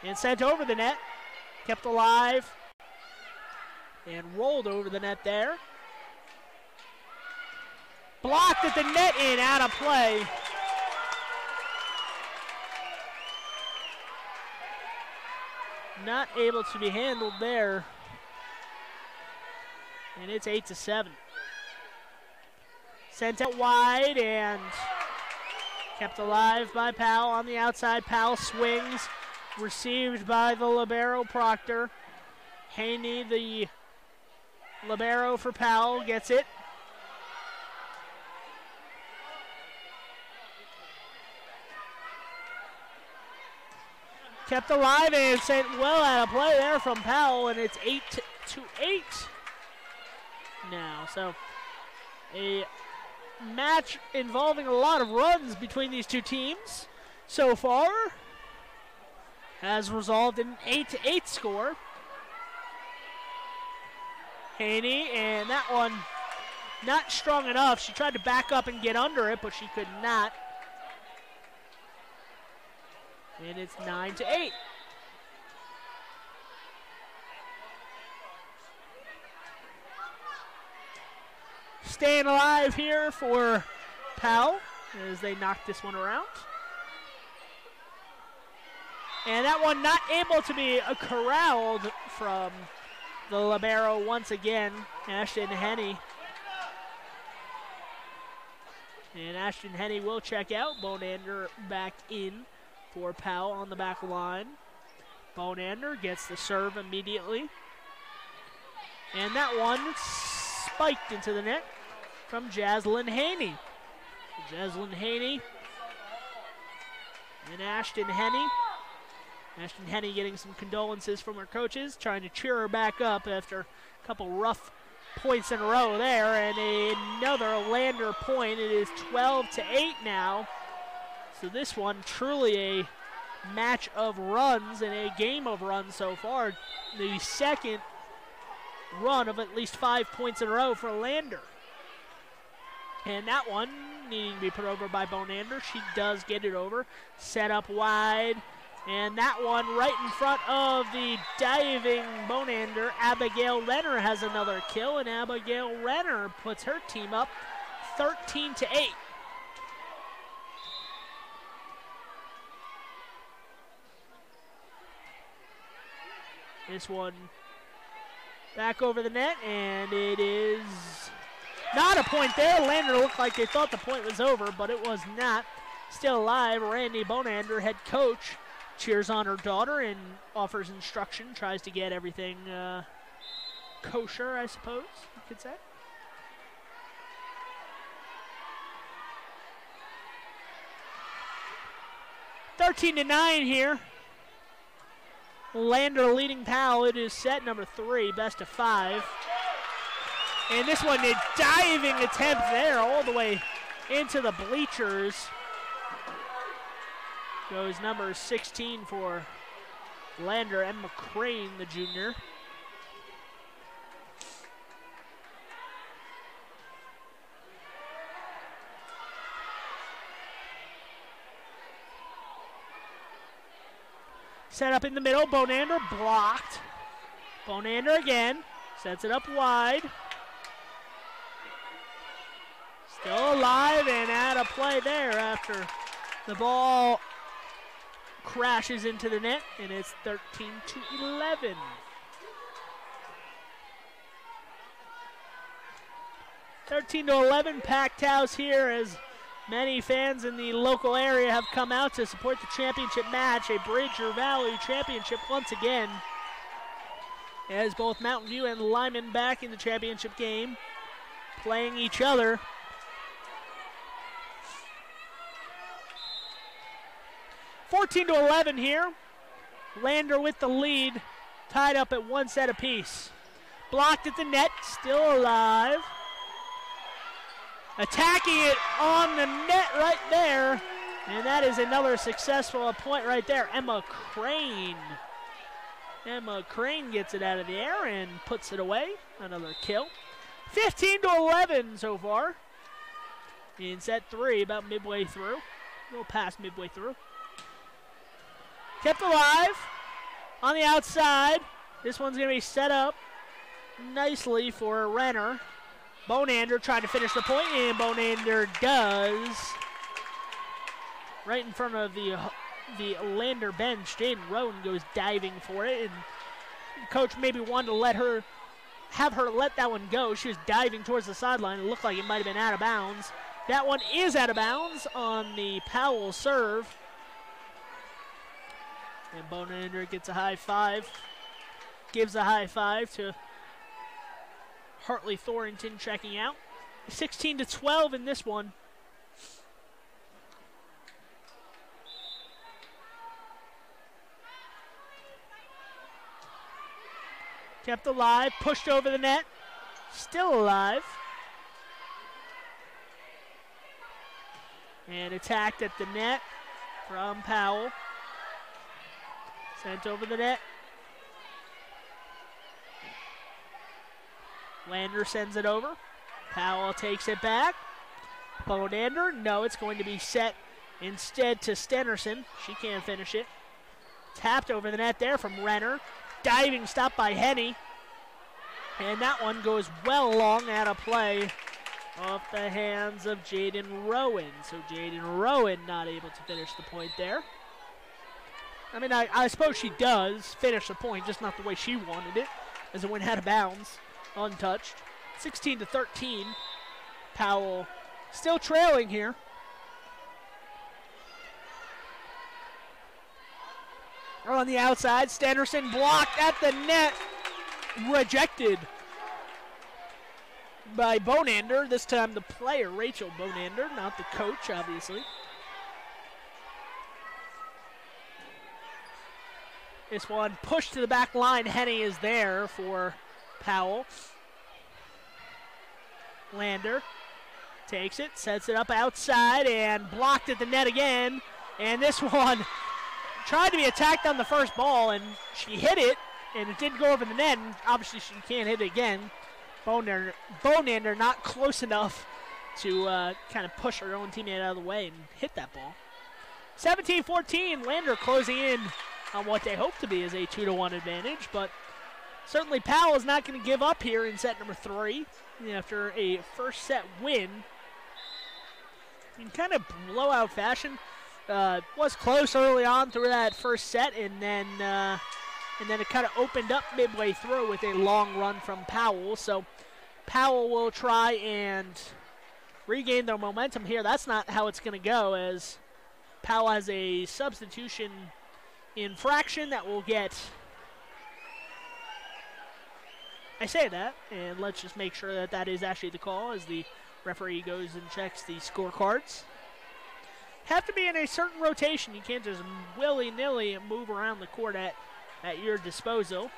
and sent over the net. Kept alive and rolled over the net there. Blocked at the net and out of play. Not able to be handled there. And it's 8-7. Sent out wide and kept alive by Powell on the outside. Powell swings. Received by the libero Proctor. Haney, the libero for Powell, gets it. Kept alive and sent well out of play there from Powell, and it's 8-8 now. So a match involving a lot of runs between these two teams so far has resolved in an 8-8 score. Haney, and that one not strong enough. She tried to back up and get under it, but she could not. And it's 9-8. Staying alive here for Powell as they knock this one around. And that one not able to be corralled from the libero once again, Ashton Henney. And Ashton Henney will check out. Bonander back in for Powell on the back line. Bonander gets the serve immediately. And that one spiked into the net from Jaslyn Haney. Jaslyn Haney and Ashton Henney. Ashton Henney getting some condolences from her coaches, trying to cheer her back up after a couple rough points in a row there. And another Lander point. It is 12-8 now. So this one truly a match of runs and a game of runs so far. The second run of at least 5 points in a row for Lander. And that one needing to be put over by Bonander. She does get it over. Set up wide. And that one right in front of the diving Bonander. Abigail Renner has another kill. And Abigail Renner puts her team up 13-8. This one back over the net, and it is not a point there. Lander looked like they thought the point was over, but it was not. Still alive. Randy Bonander, head coach, cheers on her daughter and offers instruction, tries to get everything kosher, I suppose you could say. (13-9) here. Lander leading Powell. It is set number 3, best of 5. And this one, a diving attempt there all the way into the bleachers. Goes number 16 for Lander, Emma Crane, the junior. Set up in the middle, Bonander blocked. Bonander again, sets it up wide. Still alive and out of play there after the ball crashes into the net, and it's 13-11. (13-11), packed house here as many fans in the local area have come out to support the championship match, a Bridger Valley championship once again, as both Mountain View and Lyman back in the championship game, playing each other. (14-11) here. Lander with the lead, tied up at 1 set apiece. Blocked at the net, still alive. Attacking it on the net right there. And that is another successful point right there. Emma Crane. Emma Crane gets it out of the air and puts it away. Another kill. 15-11 so far. In set 3, about midway through. A little past midway through. Kept alive on the outside. This one's going to be set up nicely for Renner. Bonander trying to finish the point, and Bonander does. Right in front of the Lander bench, Jaden Rowan goes diving for it, and coach maybe wanted to have her let that one go. She was diving towards the sideline. It looked like it might have been out of bounds. That one is out of bounds on the Powell serve. And Bonander gets a high five. Gives a high five to Hartley Thornton checking out. 16-12 in this one. Kept alive, pushed over the net. Still alive. And attacked at the net from Powell. Sent over the net. Lander sends it over. Powell takes it back. Bonander, no, it's going to be set Instead to Stenerson. She can't finish it. Tapped over the net there from Renner. Diving stop by Henny. And that one goes well long out of play off the hands of Jaden Rowan. So Jaden Rowan not able to finish the point there. I mean, I suppose she does finish the point, just not the way she wanted it, as it went out of bounds, untouched. 16-13. Powell still trailing here. On the outside, Stenerson blocked at the net, rejected by Bonander. This time the player, Rachel Bonander, not the coach, obviously. This one pushed to the back line. Henny is there for Powell. Lander takes it, sets it up outside, and blocked at the net again. And this one tried to be attacked on the first ball, and she hit it, and it didn't go over the net, and obviously she can't hit it again. Bonander not close enough to kind of push her own teammate out of the way and hit that ball. 17-14, Lander closing in on what they hope to be is a 2-1 advantage, but certainly Powell is not going to give up here in set number 3 after a first set win. In kind of blowout fashion. Was close early on through that first set, and then it kind of opened up midway through with a long run from Powell. So Powell will try and regain their momentum here. That's not how it's going to go, as Powell has a substitution infraction that will get. I say that, and let's just make sure that that is actually the call as the referee goes and checks the scorecards. Have to be in a certain rotation. You can't just willy-nilly move around the court at your disposal.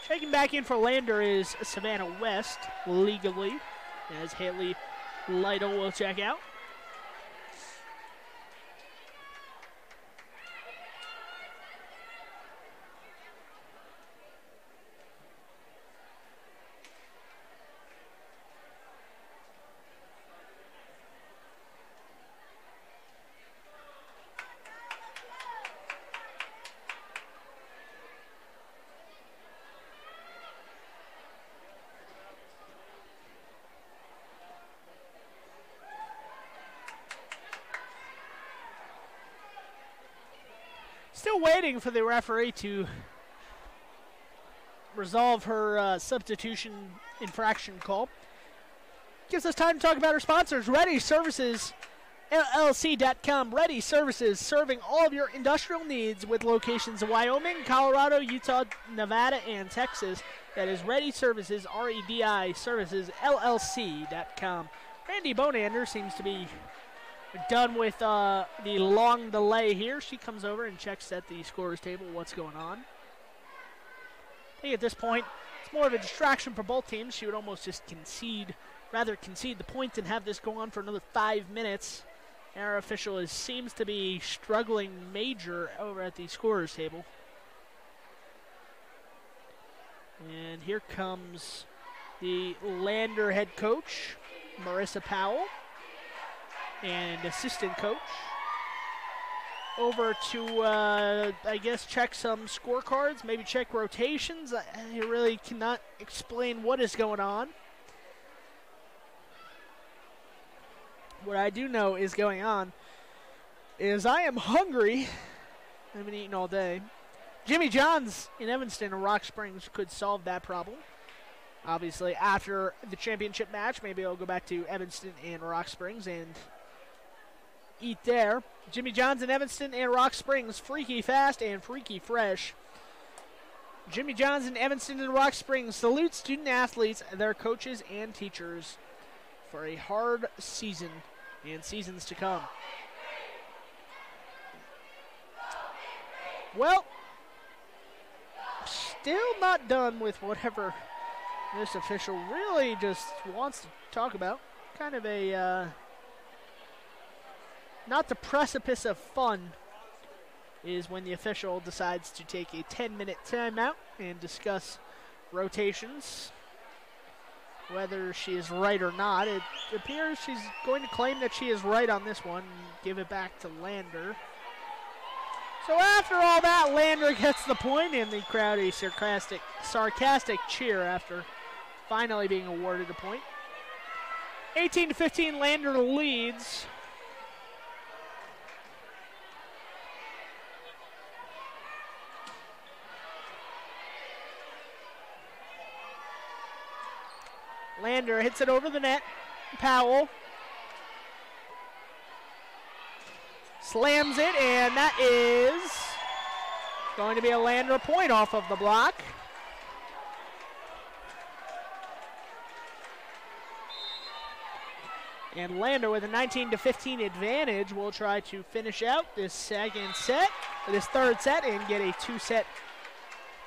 Checking back in for Lander is Savannah West, legally, as Haley Lytle will check out. Still waiting for the referee to resolve her substitution infraction call. Gives us time to talk about our sponsors. Ready Services, LLC.com. Ready Services, serving all of your industrial needs with locations in Wyoming, Colorado, Utah, Nevada, and Texas. That is Ready Services, REDI Services, LLC.com. Randy Bonander seems to be done with the long delay here. She comes over and checks at the scorer's table what's going on. I think at this point, it's more of a distraction for both teams. She would almost just concede the point and have this go on for another 5 minutes. Our official seems to be struggling major over at the scorer's table. And here comes the Lander head coach, Marissa Powell, and assistant coach over to, I guess, check some scorecards, maybe check rotations. I really cannot explain what is going on. What I do know is going on is I am hungry. I haven't eaten all day. Jimmy John's in Evanston and Rock Springs could solve that problem. Obviously, after the championship match, maybe I'll go back to Evanston and Rock Springs and eat there. Jimmy John's in Evanston and Rock Springs, freaky fast and freaky fresh. Jimmy John's in Evanston and Rock Springs salutes student athletes, their coaches, and teachers for a hard season and seasons to come. Well, still not done with whatever this official really just wants to talk about. Kind of a not the precipice of fun is when the official decides to take a 10-minute timeout and discuss rotations. Whether she is right or not, it appears she's going to claim that she is right on this one and give it back to Lander. So after all that, Lander gets the point, and the crowd a sarcastic cheer after finally being awarded a point. 18-15, Lander leads. Lander hits it over the net. Powell slams it, and that is going to be a Lander point off of the block. And Lander with a 19-15 advantage will try to finish out this third set, and get a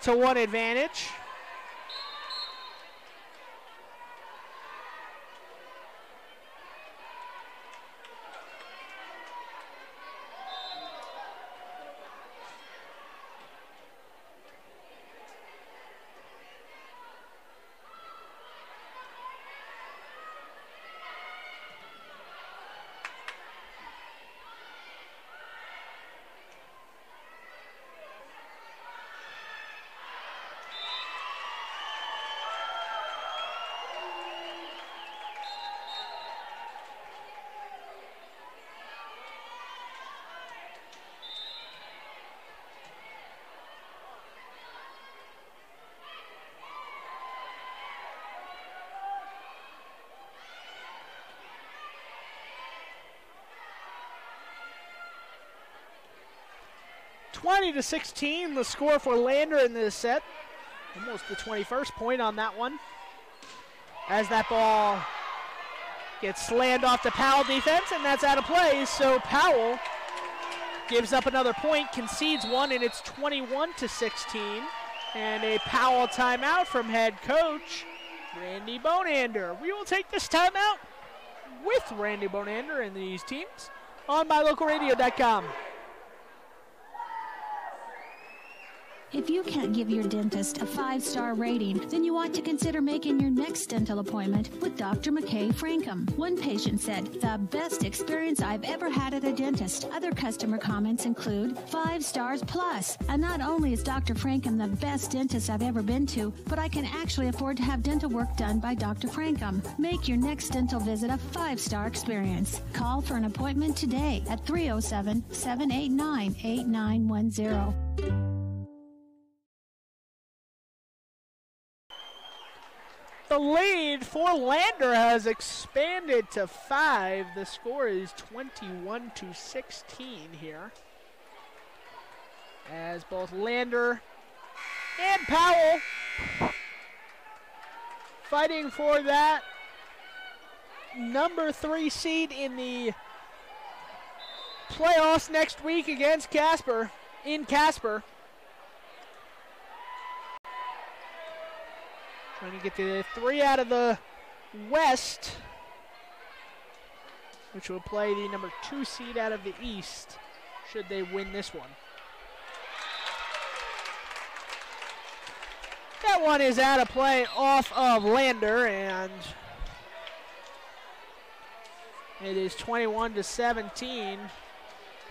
2-1 advantage. (20-16), the score for Lander in this set. Almost the 21st point on that one. As that ball gets slammed off the Powell defense, and that's out of play. So Powell gives up another point, concedes one, and it's 21-16. And a Powell timeout from head coach Randy Bonander. We will take this timeout with Randy Bonander and these teams on MyLocalRadio.com. If you can't give your dentist a 5-star rating, then you want to consider making your next dental appointment with Dr. McKay Frankham. One patient said, "The best experience I've ever had at a dentist." Other customer comments include 5 stars plus. And not only is Dr. Frankham the best dentist I've ever been to, but I can actually afford to have dental work done by Dr. Frankham. Make your next dental visit a 5-star experience. Call for an appointment today at 307-789-8910. The lead for Lander has expanded to 5. The score is 21-16 here, as both Lander and Powell fighting for that number 3 seed in the playoffs next week against Casper, in Casper. Trying to get the 3 out of the West, which will play the number 2 seed out of the East, should they win this one. That one is out of play off of Lander, and it is 21-17.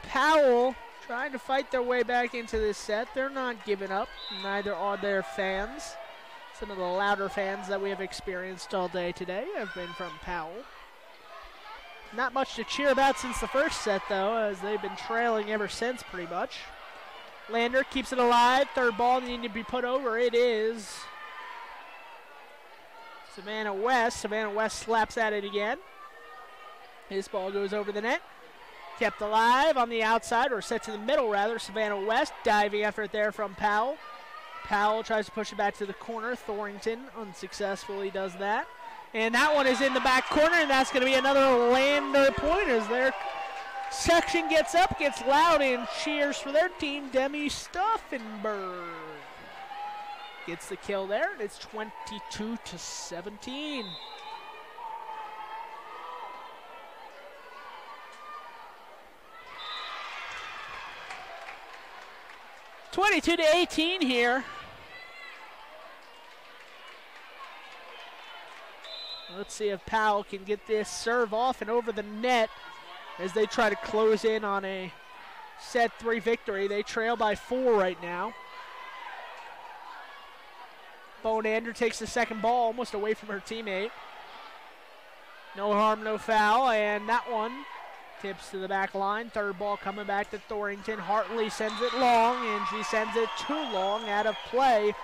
Powell trying to fight their way back into this set. They're not giving up, neither are their fans. Some of the louder fans that we have experienced all day today have been from Powell. Not much to cheer about since the first set, though, as they've been trailing ever since, pretty much. Lander keeps it alive. Third ball needing to be put over. It is Savannah West. Savannah West slaps at it again. His ball goes over the net. Kept alive on the outside, or set to the middle, rather. Savannah West diving after it there from Powell. Powell tries to push it back to the corner. Thorington unsuccessfully does that. And that one is in the back corner, and that's going to be another Lander point as their section gets up, gets loud, and cheers for their team. Demi Stauffenberg gets the kill there, and it's 22-17. (22-18) here. Let's see if Powell can get this serve off and over the net as they try to close in on a set 3 victory. They trail by 4 right now. Powell and Lander takes the second ball almost away from her teammate. No harm, no foul, and that one tips to the back line. Third ball coming back to Thorington. Hartley sends it long, and she sends it too long, out of play,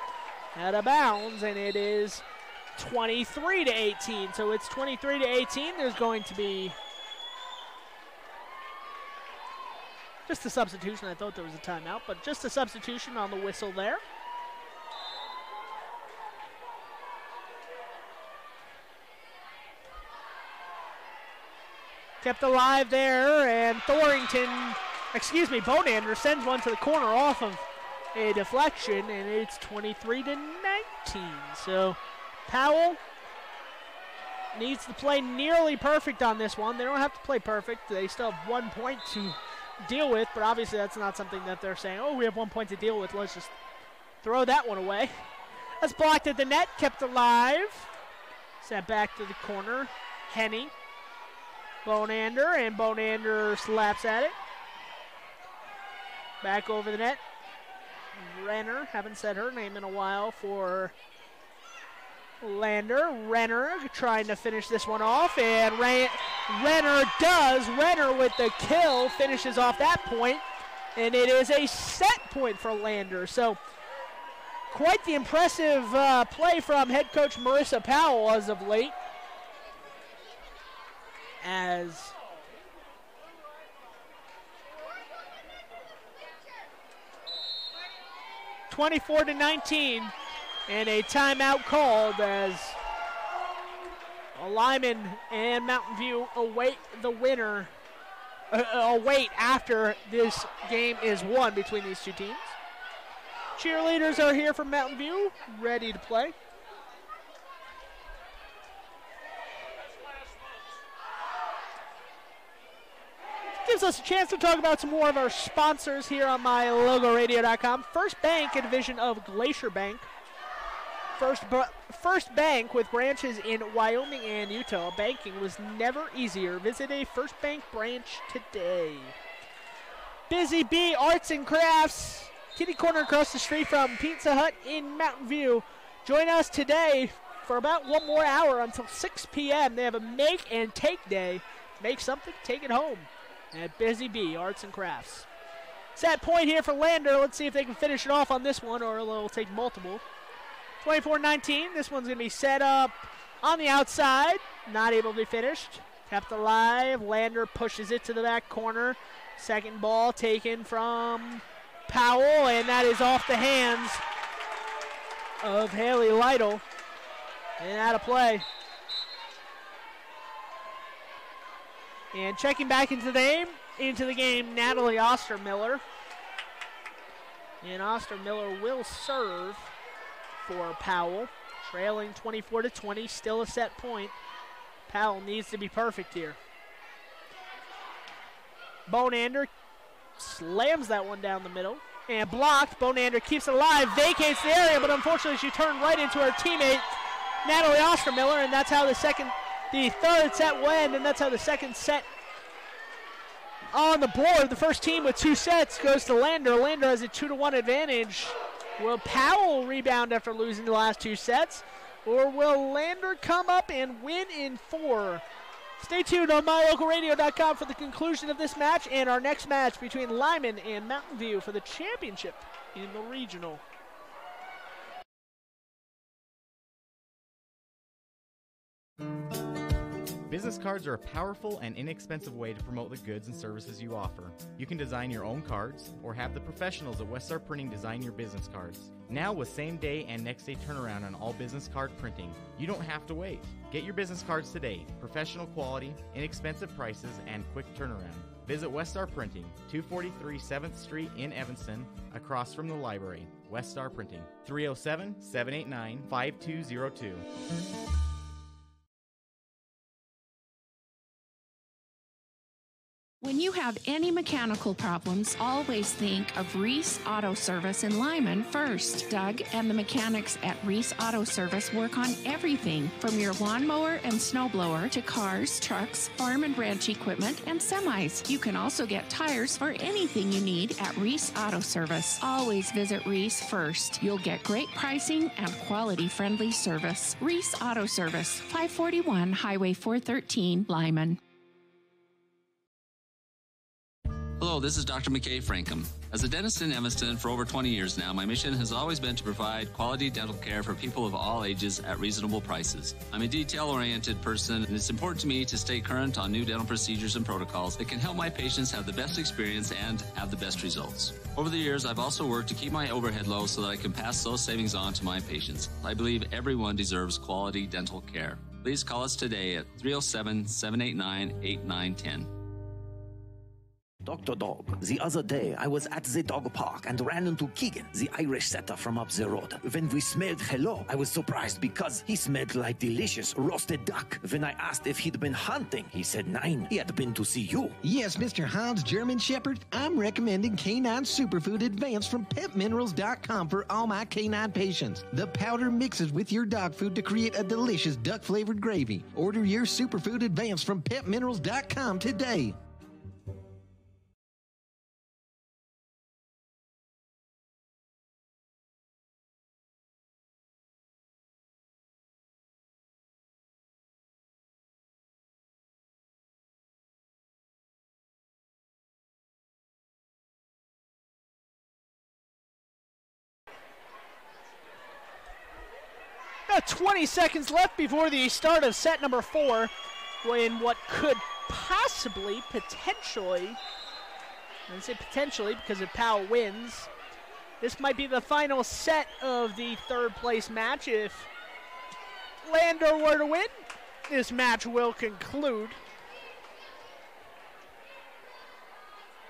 out of bounds, and it is 23-18. So it's 23-18. There's going to be just a substitution. I thought there was a timeout, but just a substitution on the whistle there. Kept alive there, and Powell and Lander sends one to the corner off of a deflection, and it's 23-19. So Powell needs to play nearly perfect on this one. They don't have to play perfect. They still have 1 point to deal with, but obviously that's not something that they're saying, oh, we have 1 point to deal with, let's just throw that one away. That's blocked at the net, kept alive. Sent back to the corner. Henny. Powell and Lander slaps at it. Back over the net. Renner, haven't said her name in a while for Lander. Renner trying to finish this one off, and Renner does. Renner with the kill finishes off that point, and it is a set point for Lander. So quite the impressive play from head coach Marissa Powell as of late. As (24-19) and a timeout called as Lyman and Mountain View await the winner. Await after this game is won between these two teams. Cheerleaders are here from Mountain View, ready to play. Gives us a chance to talk about some more of our sponsors here on MyLogoRadio.com. First Bank, a division of Glacier Bank. First Bank with branches in Wyoming and Utah. Banking was never easier. Visit a First Bank branch today. Busy Bee Arts and Crafts, kitty corner across the street from Pizza Hut in Mountain View. Join us today for about 1 more hour until 6 p.m. They have a make and take day. Make something, take it home at Busy Bee Arts and Crafts. Set point here for Lander. Let's see if they can finish it off on this one, or they'll take multiple. 24-19. This one's going to be set up on the outside. Not able to be finished. Kept alive. Lander pushes it to the back corner. Second ball taken from Powell, and that is off the hands of Haley Lytle and out of play. And checking back into the game, Natalie Ostermiller. And Ostermiller will serve for Powell. Trailing 24-20, still a set point. Powell needs to be perfect here. Powell and Lander slams that one down the middle. And blocked. Powell and Lander keeps it alive, vacates the area, but unfortunately she turned right into her teammate, Natalie Ostermiller, and that's how the third set will end, and that's how the second set on the board. The first team with 2 sets goes to Lander. Lander has a 2-1 advantage. Will Powell rebound after losing the last 2 sets, or will Lander come up and win in 4? Stay tuned on MyLocalRadio.com for the conclusion of this match and our next match between Lyman and Mountain View for the championship in the regional. Business cards are a powerful and inexpensive way to promote the goods and services you offer. You can design your own cards or have the professionals at Westar Printing design your business cards. Now with same day and next day turnaround on all business card printing, you don't have to wait. Get your business cards today. Professional quality, inexpensive prices, and quick turnaround. Visit Westar Printing, 243 7th Street in Evanston, across from the library. Westar Printing, 307-789-5202. When you have any mechanical problems, always think of Reese Auto Service in Lyman first. Doug and the mechanics at Reese Auto Service work on everything from your lawnmower and snowblower to cars, trucks, farm and ranch equipment, and semis. You can also get tires for anything you need at Reese Auto Service. Always visit Reese first. You'll get great pricing and quality-friendly service. Reese Auto Service, 541 Highway 413, Lyman. Hello, this is Dr. McKay Frankham. As a dentist in Evanston for over 20 years now, my mission has always been to provide quality dental care for people of all ages at reasonable prices. I'm a detail-oriented person, and it's important to me to stay current on new dental procedures and protocols that can help my patients have the best experience and have the best results. Over the years, I've also worked to keep my overhead low so that I can pass those savings on to my patients. I believe everyone deserves quality dental care. Please call us today at 307-789-8910. Dr. Dog, the other day I was at the dog park and ran into Keegan, the Irish setter from up the road. When we smelled hello, I was surprised because he smelled like delicious roasted duck. When I asked if he'd been hunting, he said nein, he had been to see you. Yes, Mr. Hans German Shepherd, I'm recommending Canine Superfood Advance from PetMinerals.com for all my canine patients. The powder mixes with your dog food to create a delicious duck-flavored gravy. Order your Superfood Advance from PetMinerals.com today. About 20 seconds left before the start of set number 4, in what could possibly, potentially, I say potentially because if Powell wins, this might be the final set of the third place match. If Lander were to win, this match will conclude.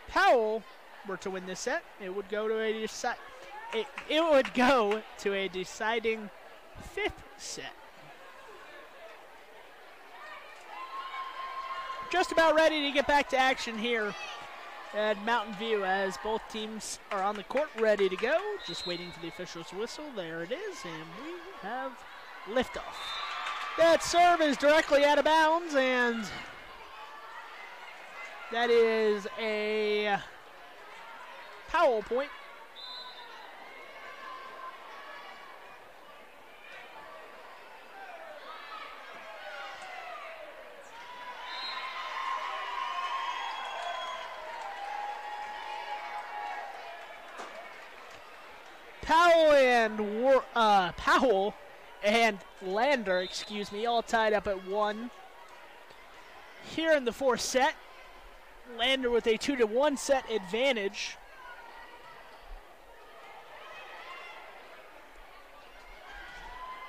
Powell were to win this set, it would go to a deciding fifth set. Just about ready to get back to action here at Mountain View as both teams are on the court ready to go. Just waiting for the official's whistle. There it is, and we have liftoff. That serve is directly out of bounds, and that is a Powell point. Powell and Lander, all tied up at 1. Here in the fourth set, Lander with a 2-1 set advantage.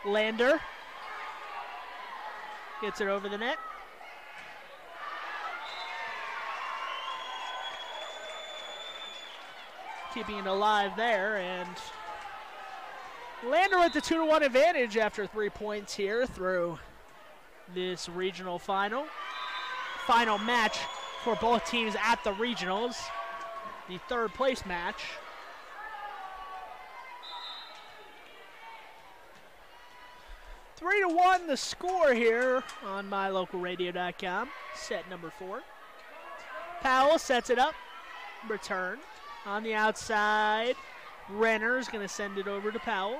Lander gets it over the net. Keeping it alive there, and Lander with the 2-1 advantage after 3 points here through this regional final. Final match for both teams at the regionals, the third place match. Three to 1 the score here on mylocalradio.com. Set number 4. Powell sets it up. Return on the outside. Renner's going to send it over to Powell.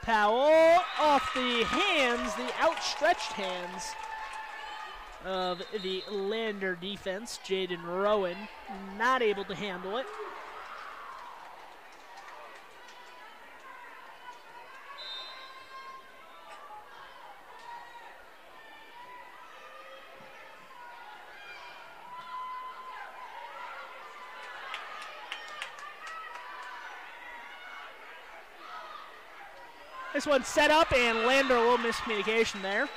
Powell off the hands, the outstretched hands of the Lander defense. Jaden Rowan not able to handle it. This one's set up, and Lander, a little miscommunication there.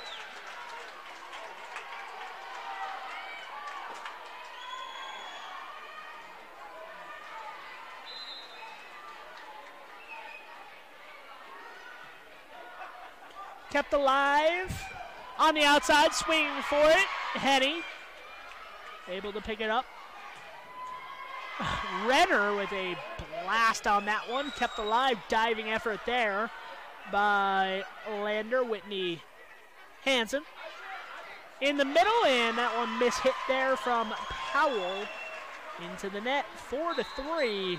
Kept alive. On the outside, swinging for it. Henny able to pick it up. Renner with a blast on that one. Kept alive. Diving effort there by Lander. Whitney Hansen in the middle, and that one mishit there from Powell into the net. 4-3,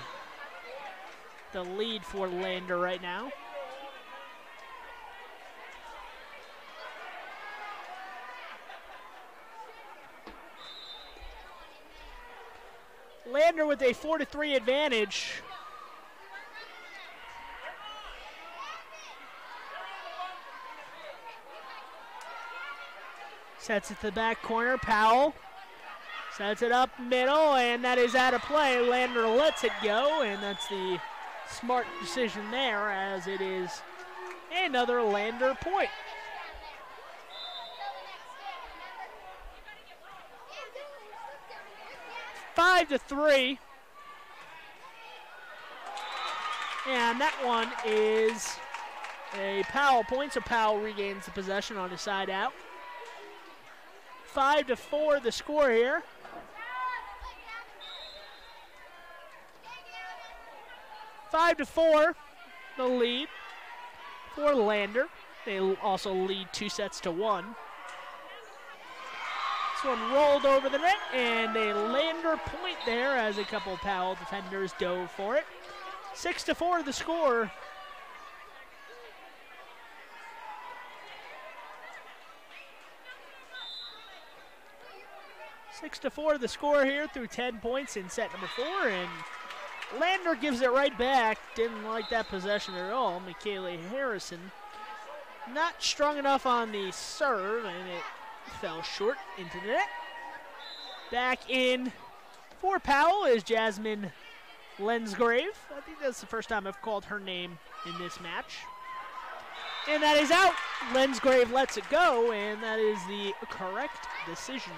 the lead for Lander right now. Lander with a 4-3 advantage. Sets it to the back corner. Powell sets it up middle, and that is out of play. Lander lets it go, and that's the smart decision there, as it is another Lander point. Five to 3. And that one is a Powell point, so Powell regains the possession on his side out. 5-4 the score here. Five to 4 the lead for Lander. They also lead 2-1. This one rolled over the net, and a Lander point there as a couple Powell defenders dove for it. 6-4 the score. Six to 4 the score here through 10 points in set number 4, and Lander gives it right back. Didn't like that possession at all. Michaela Harrison not strong enough on the serve, and it fell short into the net. Back in for Powell is Jasmine Lensgrave. I think that's the first time I've called her name in this match. And that is out. Lensgrave lets it go, and that is the correct decision,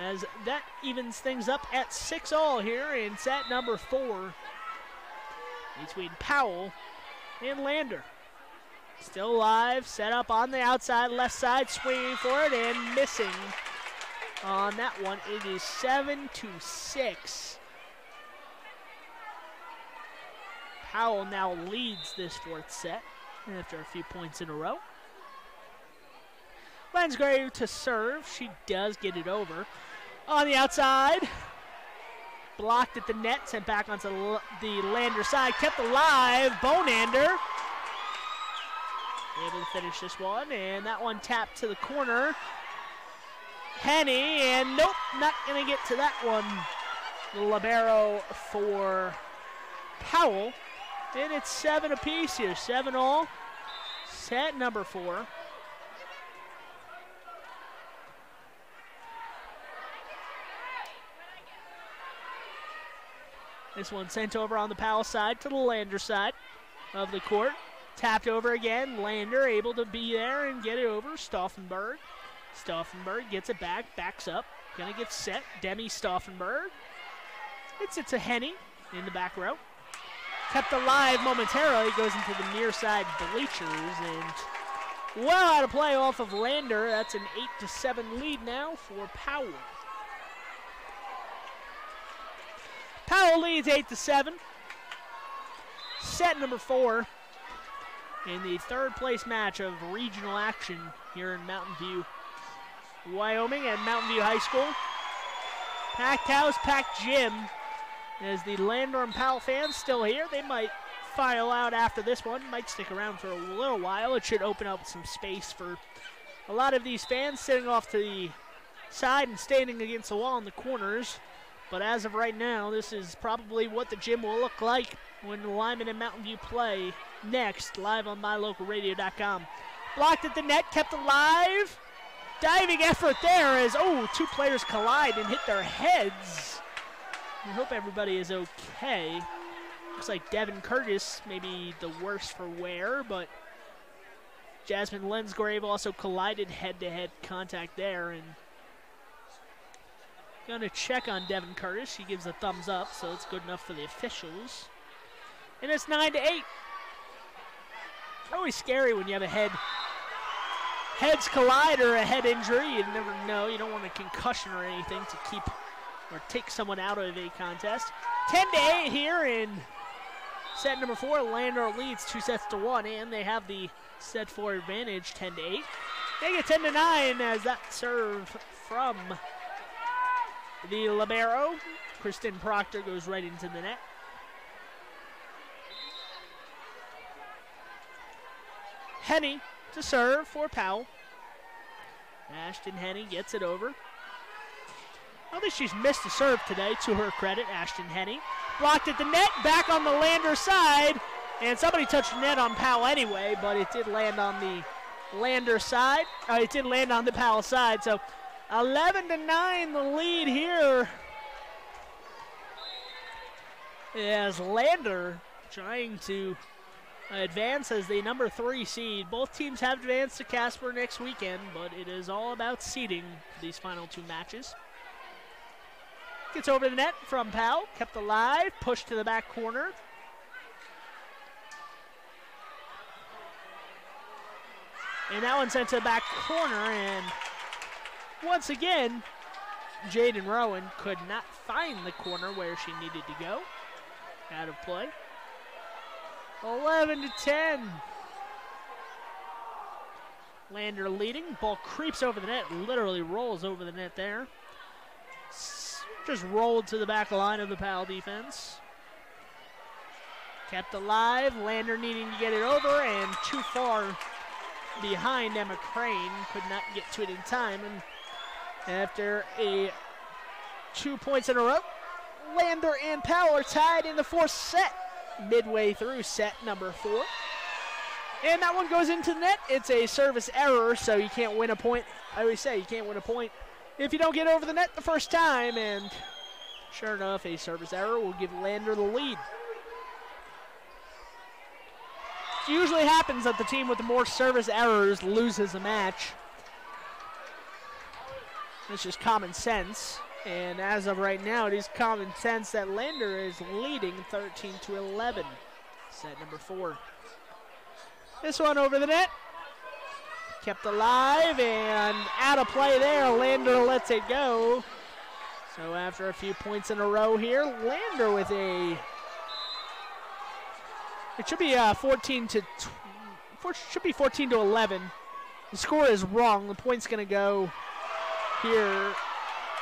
as that evens things up at 6-all here in set number 4 between Powell and Lander. Still alive, set up on the outside, left side, swinging for it and missing on that one. It is 7-6. Powell now leads this 4th set after a few points in a row. Lensgrave to serve. She does get it over. On the outside, blocked at the net, sent back onto the Lander side, kept alive. Bonander able to finish this one, and that one tapped to the corner. Henny, and nope, not going to get to that one. The libero for Powell, and it's 7 apiece here, 7-all. Set number 4. This one sent over on the Powell side to the Lander side of the court. Tapped over again. Lander able to be there and get it over. Stauffenberg. Stauffenberg gets it back, backs up. Gonna get set. Demi Stauffenberg. It's a Henny in the back row. Kept alive momentarily. Goes into the near side bleachers, and well out of play off of Lander. That's an 8-7 lead now for Powell. Powell leads 8-7. Set number 4 in the 3rd place match of regional action here in Mountain View, Wyoming, at Mountain View High School. Packed house, packed gym. As the Lander and Powell fans still here, they might file out after this one. Might stick around for a little while. It should open up some space for a lot of these fans sitting off to the side and standing against the wall in the corners. But as of right now, this is probably what the gym will look like when Lyman and Mountain View play next, live on mylocalradio.com. Blocked at the net, kept alive. Diving effort there as, two players collide and hit their heads. I hope everybody is okay. Looks like Devin Curtis may be the worst for wear, but Jasmine Lensgrave also collided head-to-head contact there, and gonna check on Devin Curtis. He gives a thumbs up, so it's good enough for the officials. And it's 9-8. Always scary when you have a heads collide or a head injury. You never know. You don't want a concussion or anything to keep or take someone out of a contest. 10-8 here in set number 4. Lander leads 2-1, and they have the set 4 advantage, 10-8. They get 10-9 as that serve from the libero. Kristen Proctor goes right into the net. Henny to serve for Powell. Ashton Henny gets it over. I don't think she's missed a serve today, to her credit, Ashton Henny. Blocked at the net, back on the Lander side, and somebody touched the net on Powell anyway, but it did land on the Lander side. It did land on the Powell side, so 11-9 the lead here. As Lander trying to advance as the number 3 seed. Both teams have advanced to Casper next weekend, but it is all about seeding these final 2 matches. Gets over the net from Powell, kept alive, pushed to the back corner. And that one sent to the back corner, and once again, Jaden Rowan could not find the corner where she needed to go. Out of play. 11-10. Lander leading. Ball creeps over the net, literally rolls over the net there. Just rolled to the back line of the Powell defense. Kept alive. Lander needing to get it over, and too far behind Emma Crane. Could not get to it in time. And after 2 points in a row, Lander and Powell are tied in the 4th set. Midway through set number 4. And that one goes into the net. It's a service error, so you can't win a point. I always say you can't win a point if you don't get over the net the first time. And sure enough, a service error will give Lander the lead. It usually happens that the team with the more service errors loses a match. It's just common sense. And as of right now, it is common sense that Lander is leading 13-11. Set number 4. This one over the net. Kept alive and out of play there. Lander lets it go. So after a few points in a row here, Lander with a... It should be 14-11. The score is wrong. The point's going to go here.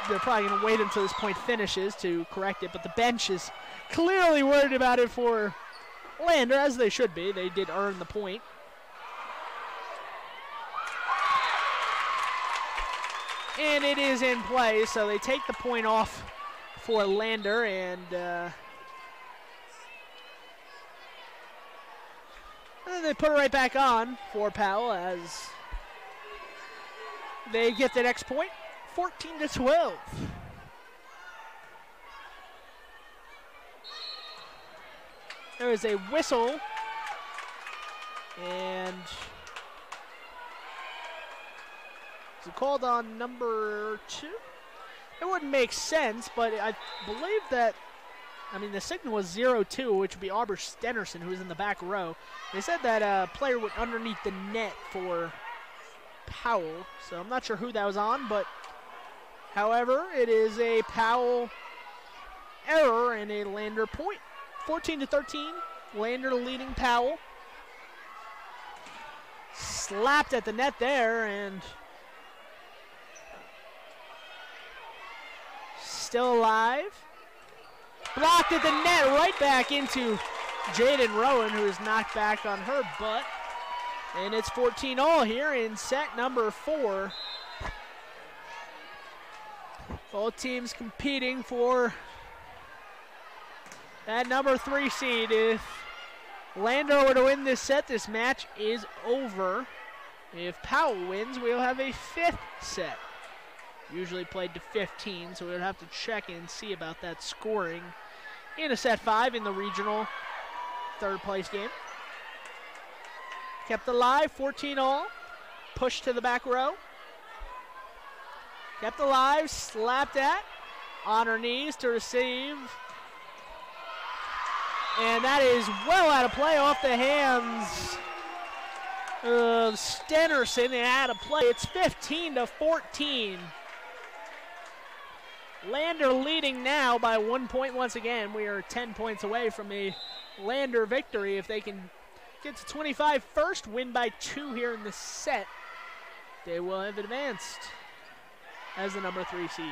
They're probably going to wait until this point finishes to correct it, but the bench is clearly worried about it for Lander, as they should be. They did earn the point. And it is in play, so they take the point off for Lander, and then they put it right back on for Powell as they get the next point. 14-12. There is a whistle, and is it called on number 2? It wouldn't make sense, but I believe that, the signal was 0-2, which would be Arbor Stenerson, who was in the back row. They said that a player went underneath the net for Powell, so I'm not sure who that was on, but however, it is a Powell error and a Lander point. 14-13, Lander leading Powell. Slapped at the net there, and still alive. Blocked at the net, right back into Jaden Rowan, who is knocked back on her butt. And it's 14-all here in set number 4. Both teams competing for that number 3 seed. If Lander were to win this set, this match is over. If Powell wins, we'll have a 5th set. Usually played to 15, so we'll have to check and see about that scoring in a set 5 in the regional 3rd place game. Kept alive, 14-all. Pushed to the back row. Kept alive, slapped at. On her knees to receive. And that is well out of play, off the hands Stenerson out of play. It's 15-14. Lander leading now by 1 point once again. We are 10 points away from a Lander victory. If they can get to 25 first, win by 2 here in the set, they will have advanced as the number 3 seed.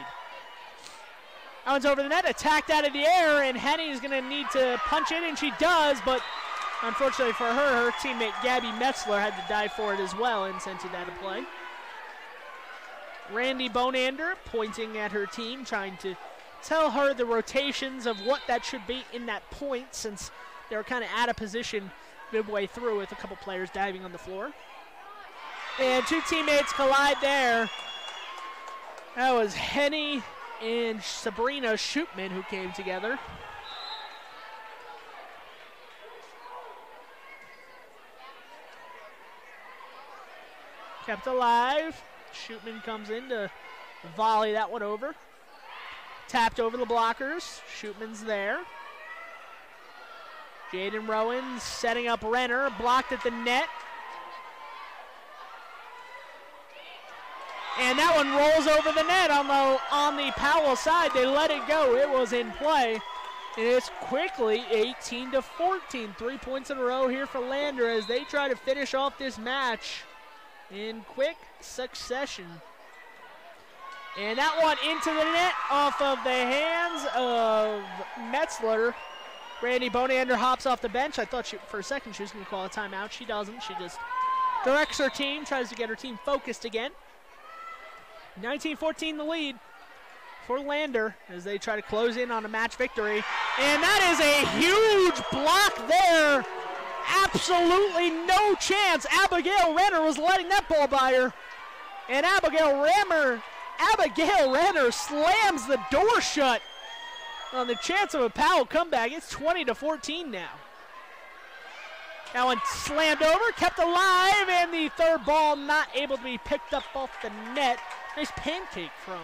That one's over the net, attacked out of the air, and Henny's going to need to punch it, and she does, but unfortunately for her teammate Gabby Metzler had to dive for it as well and sent it out of play. Randy Bonander pointing at her team, trying to tell her the rotations of what that should be in that point, since they were kind of out of position midway through with a couple players diving on the floor. And 2 teammates collide there. That was Henny and Sabrina Schutman who came together. Kept alive. Schutman comes in to volley that one over. Tapped over the blockers. Schutman's there. Jaden Rowan setting up Renner. Blocked at the net. And that one rolls over the net on the Powell side. They let it go. It was in play. And it's quickly 18-14. 3 points in a row here for Lander as they try to finish off this match in quick succession. And that one into the net off of the hands of Metzler. Randy Bonander hops off the bench. I thought for a second she was going to call a timeout. She doesn't. She just directs her team, tries to get her team focused again. 19-14 the lead for Lander as they try to close in on a match victory. And that is a huge block there. Absolutely no chance. Abigail Renner was letting that ball by her. And Abigail Renner slams the door shut on the chance of a Powell comeback. It's 20-14 now. That one slammed over, kept alive, and the third ball not able to be picked up off the net. Nice pancake from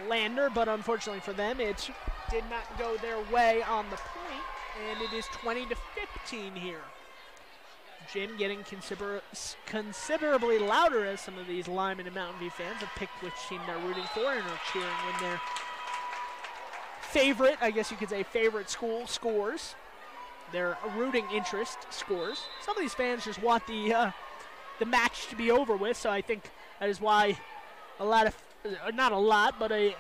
Lander, but unfortunately for them, it did not go their way on the point, and it is 20-15 here. Jim getting considerably louder as some of these Lyman and Mountain View fans have picked which team they're rooting for and are cheering when their favorite, I guess you could say favorite school scores. Their rooting interest scores. Some of these fans just want the match to be over with, so I think that is why a lot of, not a lot, but a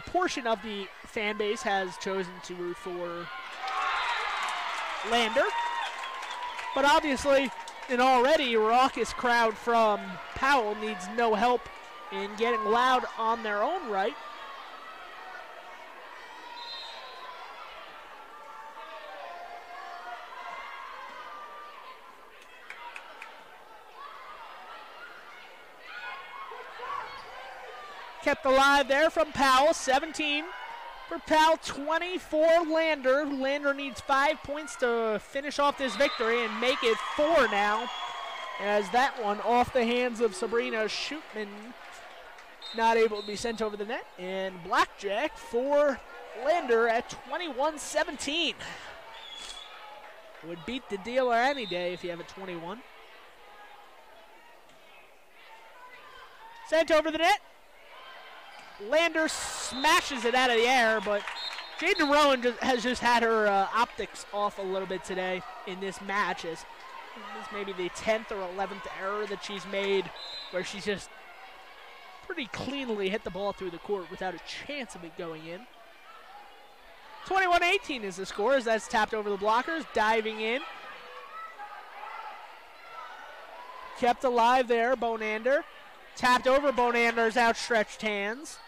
portion of the fan base has chosen to root for Lander. But obviously, an already raucous crowd from Powell needs no help in getting loud on their own right. Kept alive there from Powell, 17 for Powell, 20 for Lander. Lander needs 5 points to finish off this victory and make it 4 now, as that one off the hands of Sabrina Schutman, not able to be sent over the net. And blackjack for Lander at 21-17. Would beat the dealer any day if you have a 21. Sent over the net. Lander smashes it out of the air, but Jaden Rowan has just had her optics off a little bit today in this match. As this may be the 10th or 11th error that she's made, where she's just pretty cleanly hit the ball through the court without a chance of it going in. 21-18 is the score as that's tapped over the blockers, diving in. Kept alive there, Bonander. Tapped over Bonander's outstretched hands.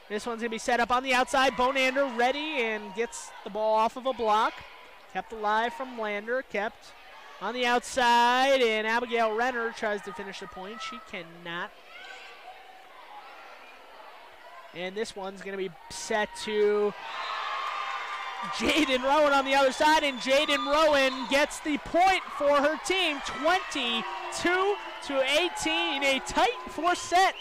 This one's going to be set up on the outside. Bonander ready and gets the ball off of a block. Kept alive from Lander. Kept on the outside, and Abigail Renner tries to finish the point. She cannot. And this one's going to be set to Jaden Rowan on the other side, and Jaden Rowan gets the point for her team, 22-18, a tight fourth set.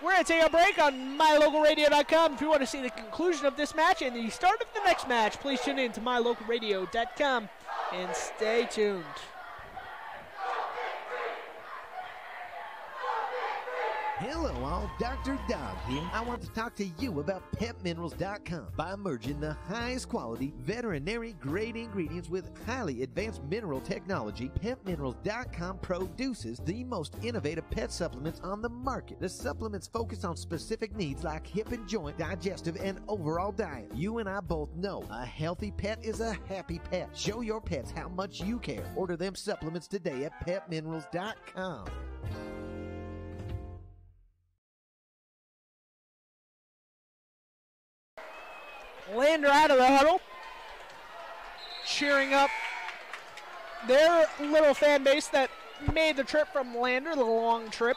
We're going to take a break on MyLocalRadio.com. If you want to see the conclusion of this match and the start of the next match, please tune in to MyLocalRadio.com and stay tuned. Hello all, Dr. Dog here. I want to talk to you about PetMinerals.com. By merging the highest quality veterinary grade ingredients with highly advanced mineral technology, PetMinerals.com produces the most innovative pet supplements on the market. The supplements focus on specific needs like hip and joint, digestive, and overall diet. You and I both know a healthy pet is a happy pet. Show your pets how much you care. Order them supplements today at PetMinerals.com. Lander out of the huddle, cheering up their little fan base that made the trip from Lander, the long trip,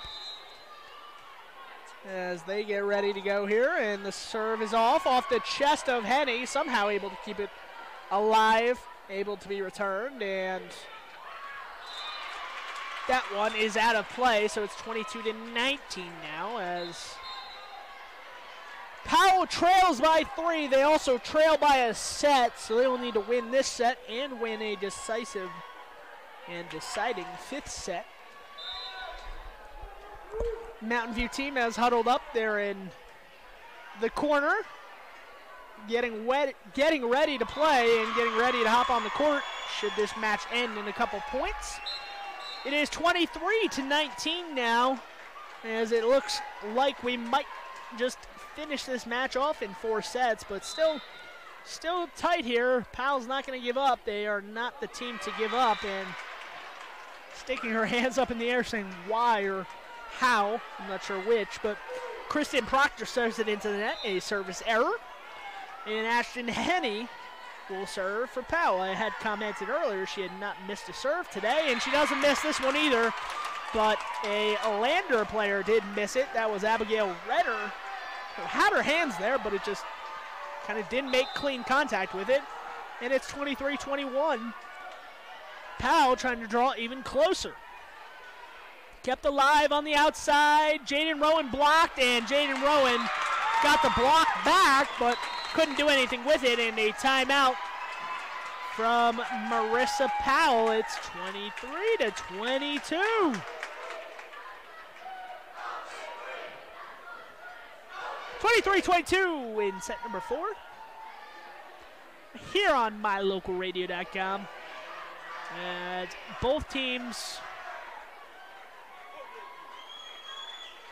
as they get ready to go here. And the serve is off the chest of Henny, somehow able to keep it alive, able to be returned, and that one is out of play. So it's 22-19 now, as Powell trails by 3. They also trail by a set, so they will need to win this set and win a decisive and deciding 5th set. Mountain View team has huddled up there in the corner, getting ready to play and getting ready to hop on the court should this match end in a couple points. It is 23-19 now, as it looks like we might just finish this match off in 4 sets, but still tight here. Powell's not going to give up. They are not the team to give up, and sticking her hands up in the air saying why or how, I'm not sure which, but Kristen Proctor serves it into the net, a service error, and Ashton Henny will serve for Powell. I had commented earlier she had not missed a serve today, and she doesn't miss this one either, but a Lander player did miss it. That was Abigail Redder. Had her hands there, but it just kind of didn't make clean contact with it. And it's 23-21. Powell trying to draw even closer. Kept alive on the outside. Jaden Rowan blocked, and Jaden Rowan got the block back, but couldn't do anything with it. And a timeout from Marissa Powell. It's 23-22. 23-22 in set number 4. Here on mylocalradio.com. And both teams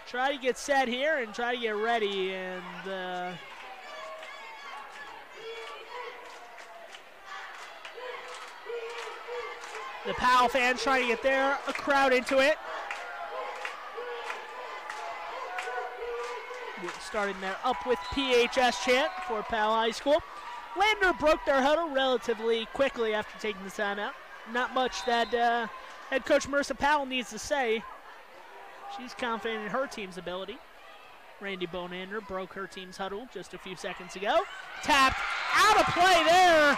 try to get set here and try to get ready. And the Powell fans trying to get a crowd into it. Starting there up with PHS chant for Powell High School. Lander broke their huddle relatively quickly after taking the timeout. Not much that head coach Marissa Powell needs to say. She's confident in her team's ability. Randy Bonander broke her team's huddle just a few seconds ago. Tapped out of play there.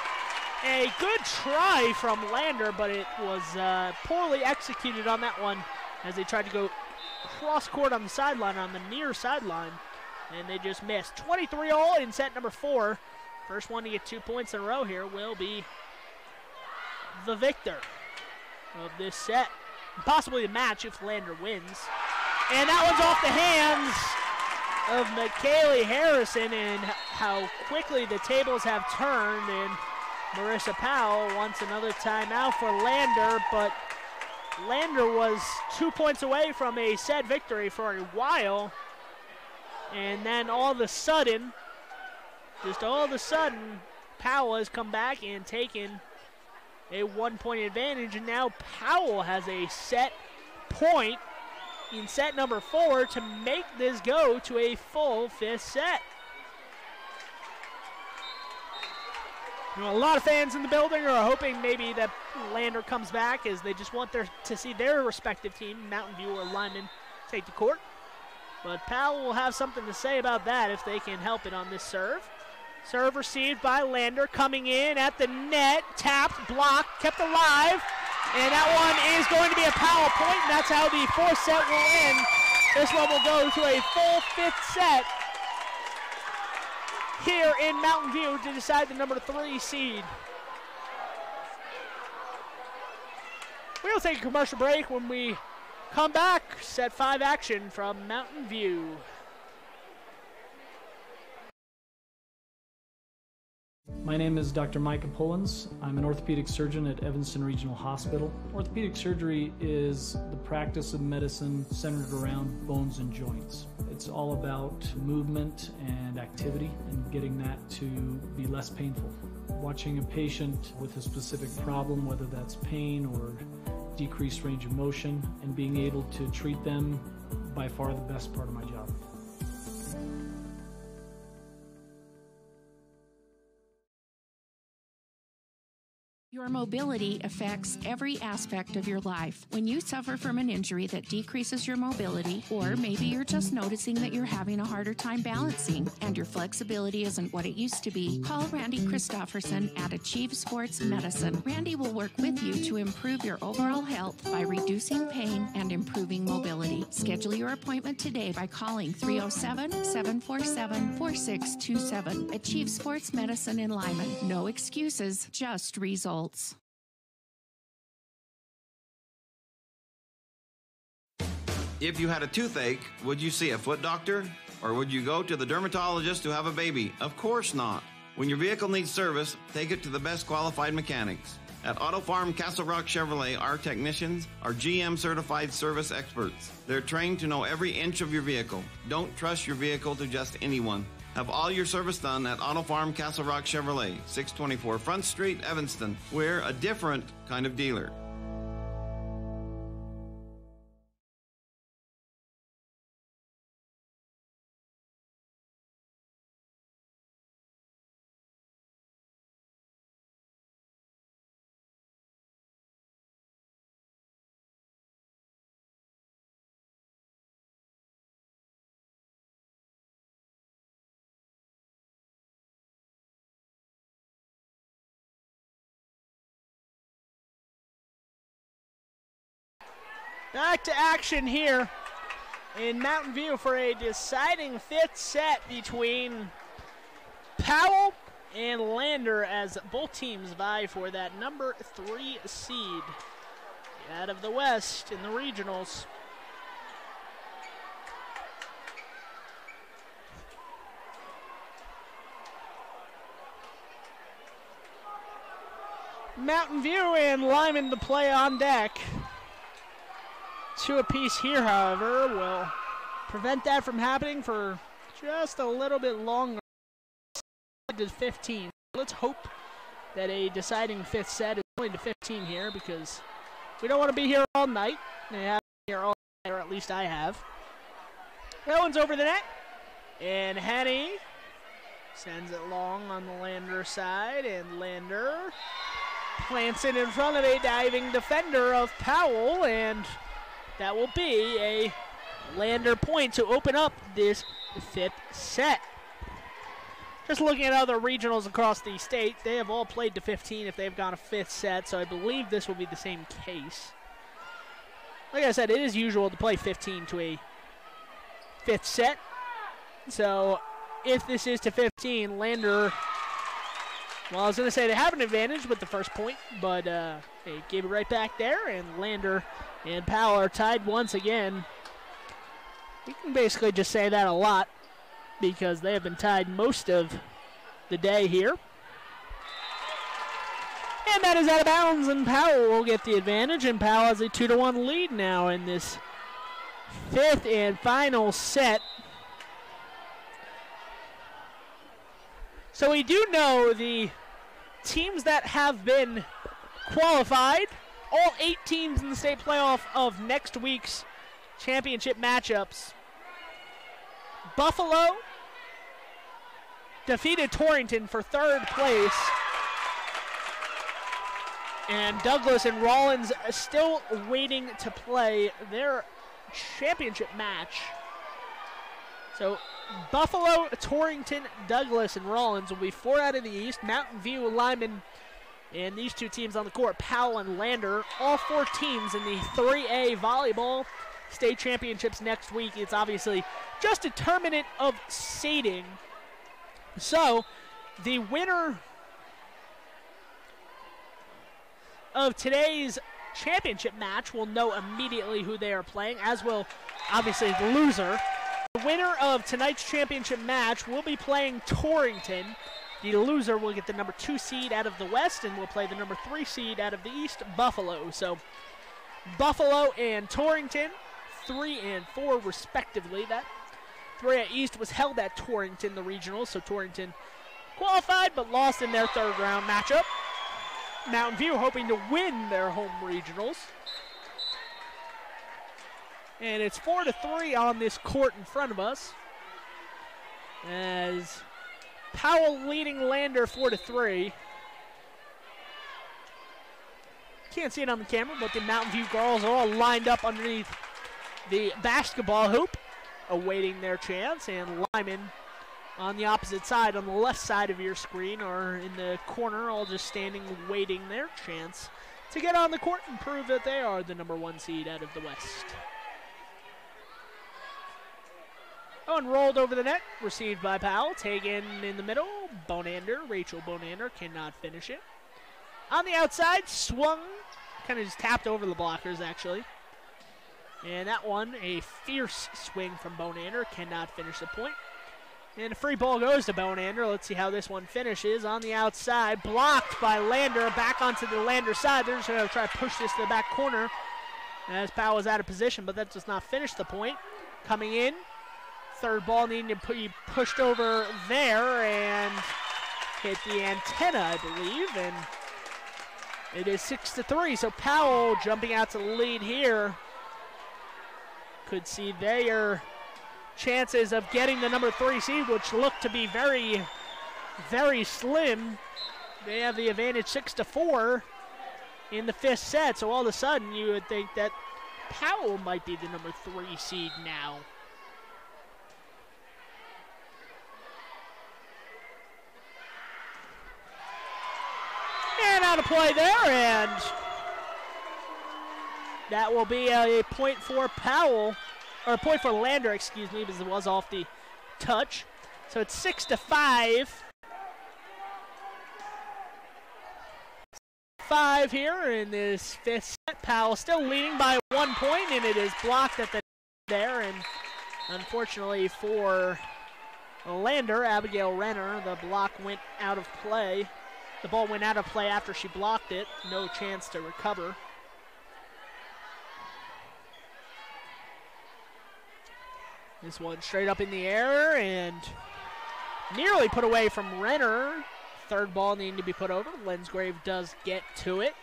A good try from Lander, but it was poorly executed on that one as they tried to go cross court on the sideline, on the near sideline, and they just missed. 23-all in set number 4. First one to get 2 points in a row here will be the victor of this set, possibly the match if Lander wins. And that one's off the hands of McKaylee Harrison, and how quickly the tables have turned, and Marissa Powell wants another timeout for Lander, but Lander was 2 points away from a set victory for a while, and then all of a sudden, Powell has come back and taken a 1 point advantage, and now Powell has a set point in set number 4 to make this go to a full 5th set. You know, a lot of fans in the building are hoping maybe that Lander comes back, as they just want to see their respective team, Mountain View or Lyman, take the court. But Powell will have something to say about that if they can help it on this serve. Serve received by Lander, coming in at the net, tapped, blocked, kept alive, and that one is going to be a Powell point, and that's how the 4th set will end. This one will go to a full 5th set here in Mountain View to decide the number 3 seed. We'll take a commercial break. When we come back. Set 5 action from Mountain View. My name is Dr. Micah Pullins. I'm an orthopedic surgeon at Evanston Regional Hospital. Orthopedic surgery is the practice of medicine centered around bones and joints. It's all about movement and activity and getting that to be less painful. Watching a patient with a specific problem, whether that's pain or decreased range of motion, and being able to treat them, by far the best part of my job. Your mobility affects every aspect of your life. When you suffer from an injury that decreases your mobility, or maybe you're just noticing that you're having a harder time balancing and your flexibility isn't what it used to be, call Randy Christofferson at Achieve Sports Medicine. Randy will work with you to improve your overall health by reducing pain and improving mobility. Schedule your appointment today by calling 307-747-4627. Achieve Sports Medicine in Lyman. No excuses, just results. If you had a toothache, would you see a foot doctor? Or would you go to the dermatologist to have a baby? Of course not. When your vehicle needs service, take it to the best qualified mechanics. At Auto Farm Castle Rock Chevrolet, our technicians are GM certified service experts. They're trained to know every inch of your vehicle. Don't trust your vehicle to just anyone. Have all your service done at Auto Farm Castle Rock Chevrolet, 624 Front Street, Evanston. We're a different kind of dealer. Back to action here in Mountain View for a deciding 5th set between Powell and Lander as both teams vie for that number 3 seed out of the West in the regionals. Mountain View and Lyman to play on deck. 2 apiece here, however, will prevent that from happening for just a little bit longer. To 15. Let's hope that a deciding 5th set is only to 15 here, because we don't want to be here all night. They have been here all night, or at least I have. That one's over the net, and Henny sends it long on the Lander side, and Lander plants it in front of a diving defender of Powell, and that will be a Lander point to open up this 5th set. Just looking at other regionals across the state, they have all played to 15 if they've gone a 5th set, so I believe this will be the same case. Like I said, it is usual to play 15 to a 5th set. So if this is to 15, Lander, well, I was going to say they have an advantage with the first point, but they gave it right back there, and Lander and Powell are tied once again. You can basically just say that a lot, because they have been tied most of the day here. And that is out of bounds, and Powell will get the advantage, and Powell has a 2-1 lead now in this 5th and final set. So we do know the teams that have been qualified, all 8 teams in the state playoff of next week's championship matchups. Buffalo defeated Torrington for 3rd place. And Douglas and Rollins are still waiting to play their championship match. So Buffalo, Torrington, Douglas, and Rollins will be 4 out of the East. Mountain View, Lyman, and these 2 teams on the court, Powell and Lander, all 4 teams in the 3A volleyball state championships next week. It's obviously just a tournament of seeding. So the winner of today's championship match will know immediately who they are playing, as will obviously the loser. The winner of tonight's championship match will be playing Torrington. The loser will get the number 2 seed out of the West and will play the number 3 seed out of the East, Buffalo. So Buffalo and Torrington, 3 and 4 respectively. That 3A East was held at Torrington, the regionals, so Torrington qualified but lost in their third round matchup. Mountain View hoping to win their home regionals. And it's 4-3 on this court in front of us, as Powell leading Lander 4-3. Can't see it on the camera, but the Mountain View girls are all lined up underneath the basketball hoop, awaiting their chance, and Lyman on the opposite side, on the left side of your screen, or in the corner, all just standing waiting their chance to get on the court and prove that they are the number 1 seed out of the West. Oh, and rolled over the net, received by Powell, taken in the middle, Bonander, Rachel Bonander cannot finish it. On the outside, swung, kind of just tapped over the blockers actually. And that one, a fierce swing from Bonander, cannot finish the point. And a free ball goes to Bonander. Let's see how this one finishes. On the outside, blocked by Lander, back onto the Lander side. They're just going to try to push this to the back corner as Powell is out of position, but that does not finish the point. Coming in, third ball needing to be pushed over there and hit the antenna, I believe, and it is 6-3. So Powell jumping out to the lead here. Could see their chances of getting the number 3 seed, which look to be very, very slim. They have the advantage 6-4 in the 5th set. So all of a sudden you would think that Powell might be the number 3 seed now. And out of play there, and that will be a point for Powell, or a point for Lander, excuse me, because it was off the touch. So it's 6-5. 5 here in this 5th set. Powell still leading by 1 point, and it is blocked at the there. And unfortunately for Lander, Abigail Renner, the block went out of play. The ball went out of play after she blocked it. No chance to recover. This one straight up in the air and nearly put away from Renner. Third ball needing to be put over. Lensgrave does get to it.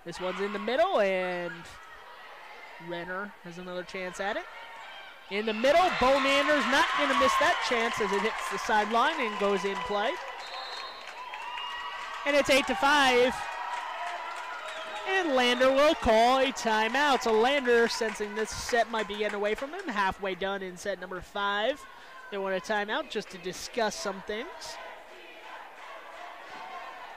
This one's in the middle, and Renner has another chance at it. In the middle, Bonander's not going to miss that chance as it hits the sideline and goes in play. And it's 8-5. And Lander will call a timeout. So Lander, sensing this set might be getting away from him, halfway done in set number 5. They want a timeout just to discuss some things.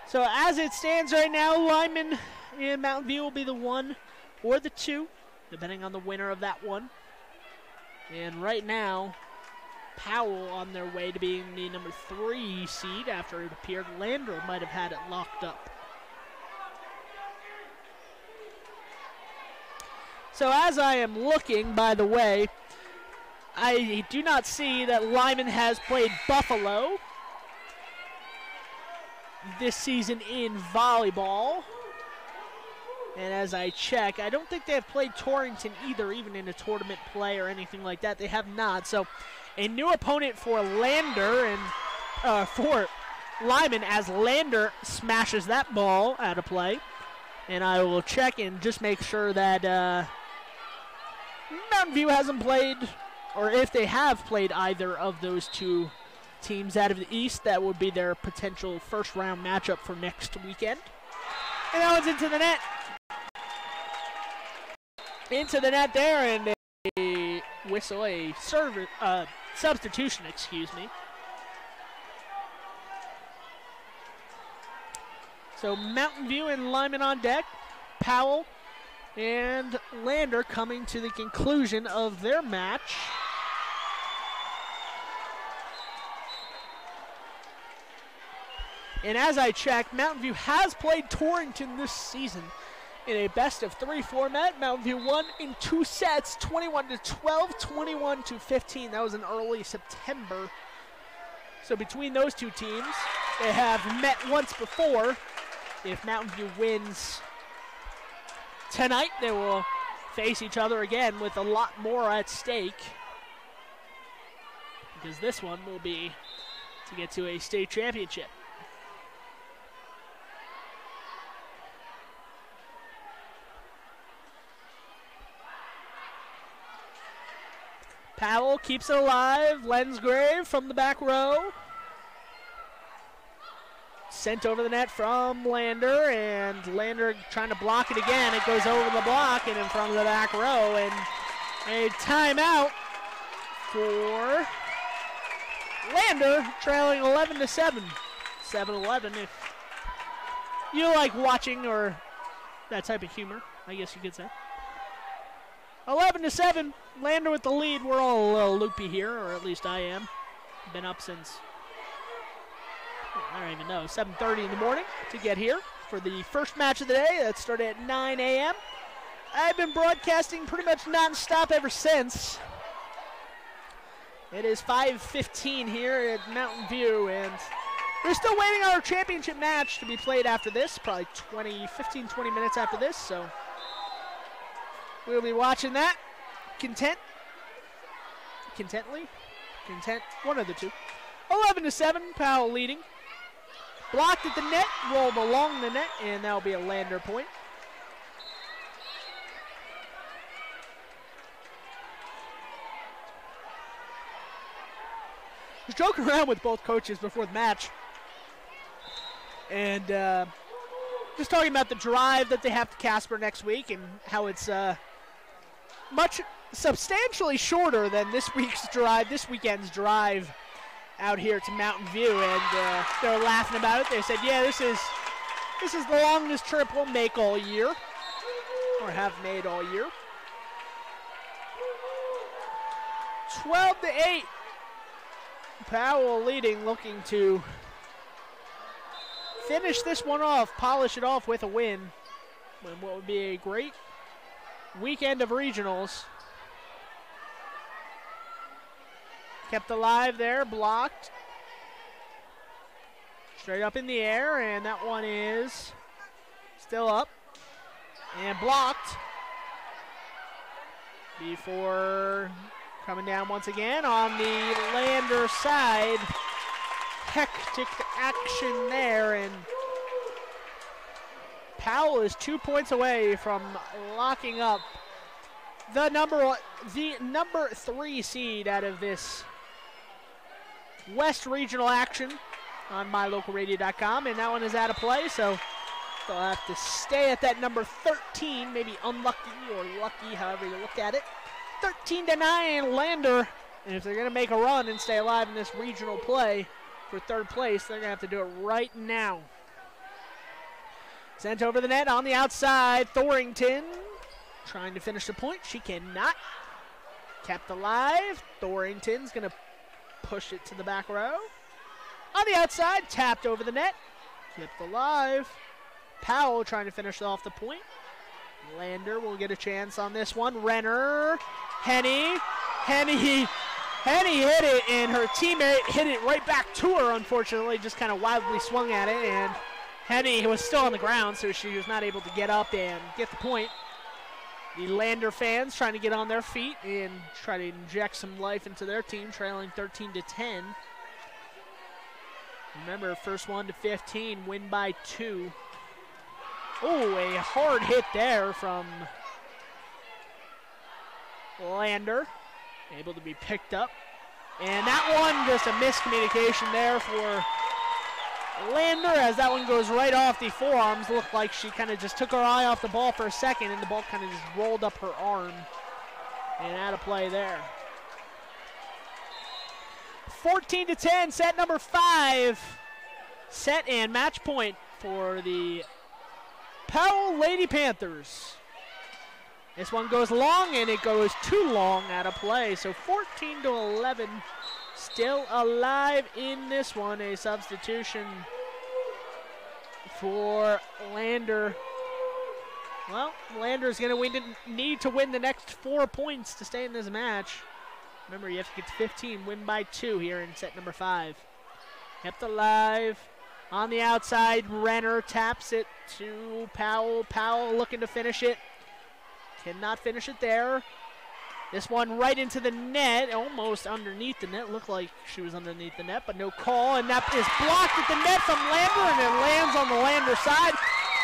So as it stands right now, Lyman and Mountain View will be the 1 or the 2, depending on the winner of that one. And right now, Powell on their way to being the number 3 seed after it appeared Lander might have had it locked up. So as I am looking, by the way, I do not see that Lyman has played Buffalo this season in volleyball. And as I check, I don't think they have played Torrington either, even in a tournament play or anything like that. They have not. So a new opponent for Lander and for Lyman as Lander smashes that ball out of play. And I will check and just make sure that Mountain View hasn't played, or if they have played either of those two teams out of the East, that would be their potential first round matchup for next weekend. And that one's into the net. Into the net there, and a whistle, a substitution, excuse me. So Mountain View and Lyman on deck. Powell and Lander coming to the conclusion of their match. And as I check, Mountain View has played Torrington this season in a best-of-3 format. Mountain View won in 2 sets, 21-12, 21-15. That was in early September. So between those two teams, they have met once before. If Mountain View wins tonight, they will face each other again with a lot more at stake, because this one will be to get to a state championship. Powell keeps it alive. Lensgrave from the back row. Sent over the net from Lander, and Lander trying to block it again. It goes over the block and in front of the back row, and a timeout for Lander, trailing 11-7. 7-11 if you like watching or that type of humor, I guess you could say. 11-7, Lander with the lead. We're all a little loopy here, or at least I am. Been up since, I don't even know, 7:30 in the morning to get here for the first match of the day. That started at 9 a.m. I've been broadcasting pretty much non-stop ever since. It is 5:15 here at Mountain View, and we're still waiting on our championship match to be played after this, probably 20 minutes after this, so we'll be watching that. Content, one of the two. 11-7, Powell leading. Blocked at the net, rolled along the net, and that'll be a Lander point. I was joking around with both coaches before the match, and just talking about the drive that they have to Casper next week and how it's substantially shorter than this weekend's drive out here to Mountain View, and they were laughing about it. They said, yeah, this is the longest trip we'll make all year, or have made all year. 12-8. Powell leading, looking to finish this one off, polish it off with a win in what would be a great weekend of regionals. Kept alive there, blocked. Straight up in the air, and that one is still up and blocked before coming down once again on the Lander side. Hectic action there, and Powell is 2 points away from locking up the number 3 seed out of this West Regional action on mylocalradio.com, and that one is out of play, so they'll have to stay at that number 13, maybe unlucky or lucky, however you look at it. 13-9 Lander, and if they're going to make a run and stay alive in this regional play for third place, they're going to have to do it right now. Sent over the net on the outside, Thorington trying to finish the point. She cannot. Kept alive. Thorington's going to push it to the back row. On the outside, tapped over the net. Kept alive. Powell trying to finish off the point. Lander will get a chance on this one. Renner, Henny hit it, and her teammate hit it right back to her, unfortunately, just kind of wildly swung at it, and Henny was still on the ground, so she was not able to get up and get the point. The Lander fans trying to get on their feet and try to inject some life into their team, trailing 13-10. Remember, first one to 15, win by 2. Oh, a hard hit there from Lander. Able to be picked up. And that one, just a miscommunication there for Lander, as that one goes right off the forearms. Looked like she kind of just took her eye off the ball for a second, and the ball kind of just rolled up her arm. And out of play there. 14-10, set number 5. Set and match point for the Powell Lady Panthers. This one goes long, and it goes too long out of play. So 14-11, still alive in this one. A substitution for Lander Well, Lander's going to need to win the next 4 points to stay in this match. Remember, you have to get to 15, win by 2 here in set number 5. Kept alive. On the outside, Renner taps it to Powell. Powell looking to finish it. Cannot finish it there. This one right into the net, almost underneath the net. Looked like she was underneath the net, but no call. And that is blocked at the net from Lander, and it lands on the Lander side.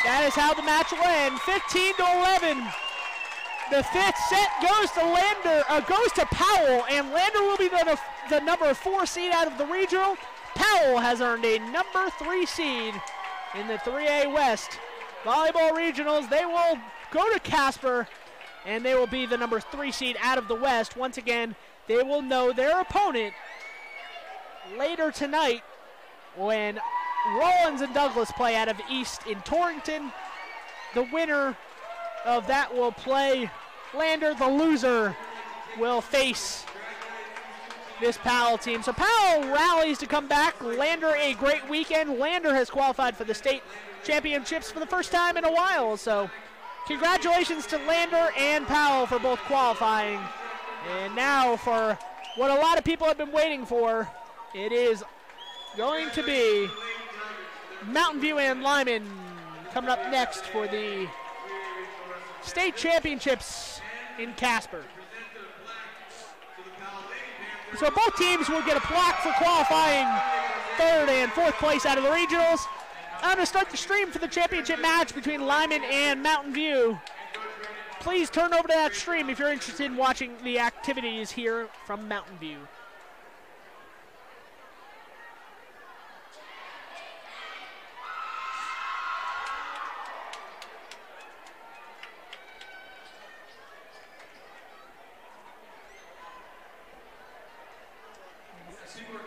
That is how the match will end. 15-11. The 5th set goes to goes to Powell, and Lander will be the number 4 seed out of the regional. Powell has earned a number 3 seed in the 3A West Volleyball Regionals. They will go to Casper, and they will be the number 3 seed out of the West. Once again, they will know their opponent later tonight when Rollins and Douglas play out of East in Torrington. The winner of that will play Lander. The loser will face this Powell team. So Powell rallies to come back. Lander a great weekend. Lander has qualified for the state championships for the first time in a while. So congratulations to Lander and Powell for both qualifying. And now for what a lot of people have been waiting for, it is going to be Mountain View and Lyman coming up next for the state championships in Casper. So both teams will get a plaque for qualifying 3rd and 4th place out of the regionals. I'm going to start the stream for the championship match between Lyman and Mountain View. Please turn over to that stream if you're interested in watching the activities here from Mountain View. See, we're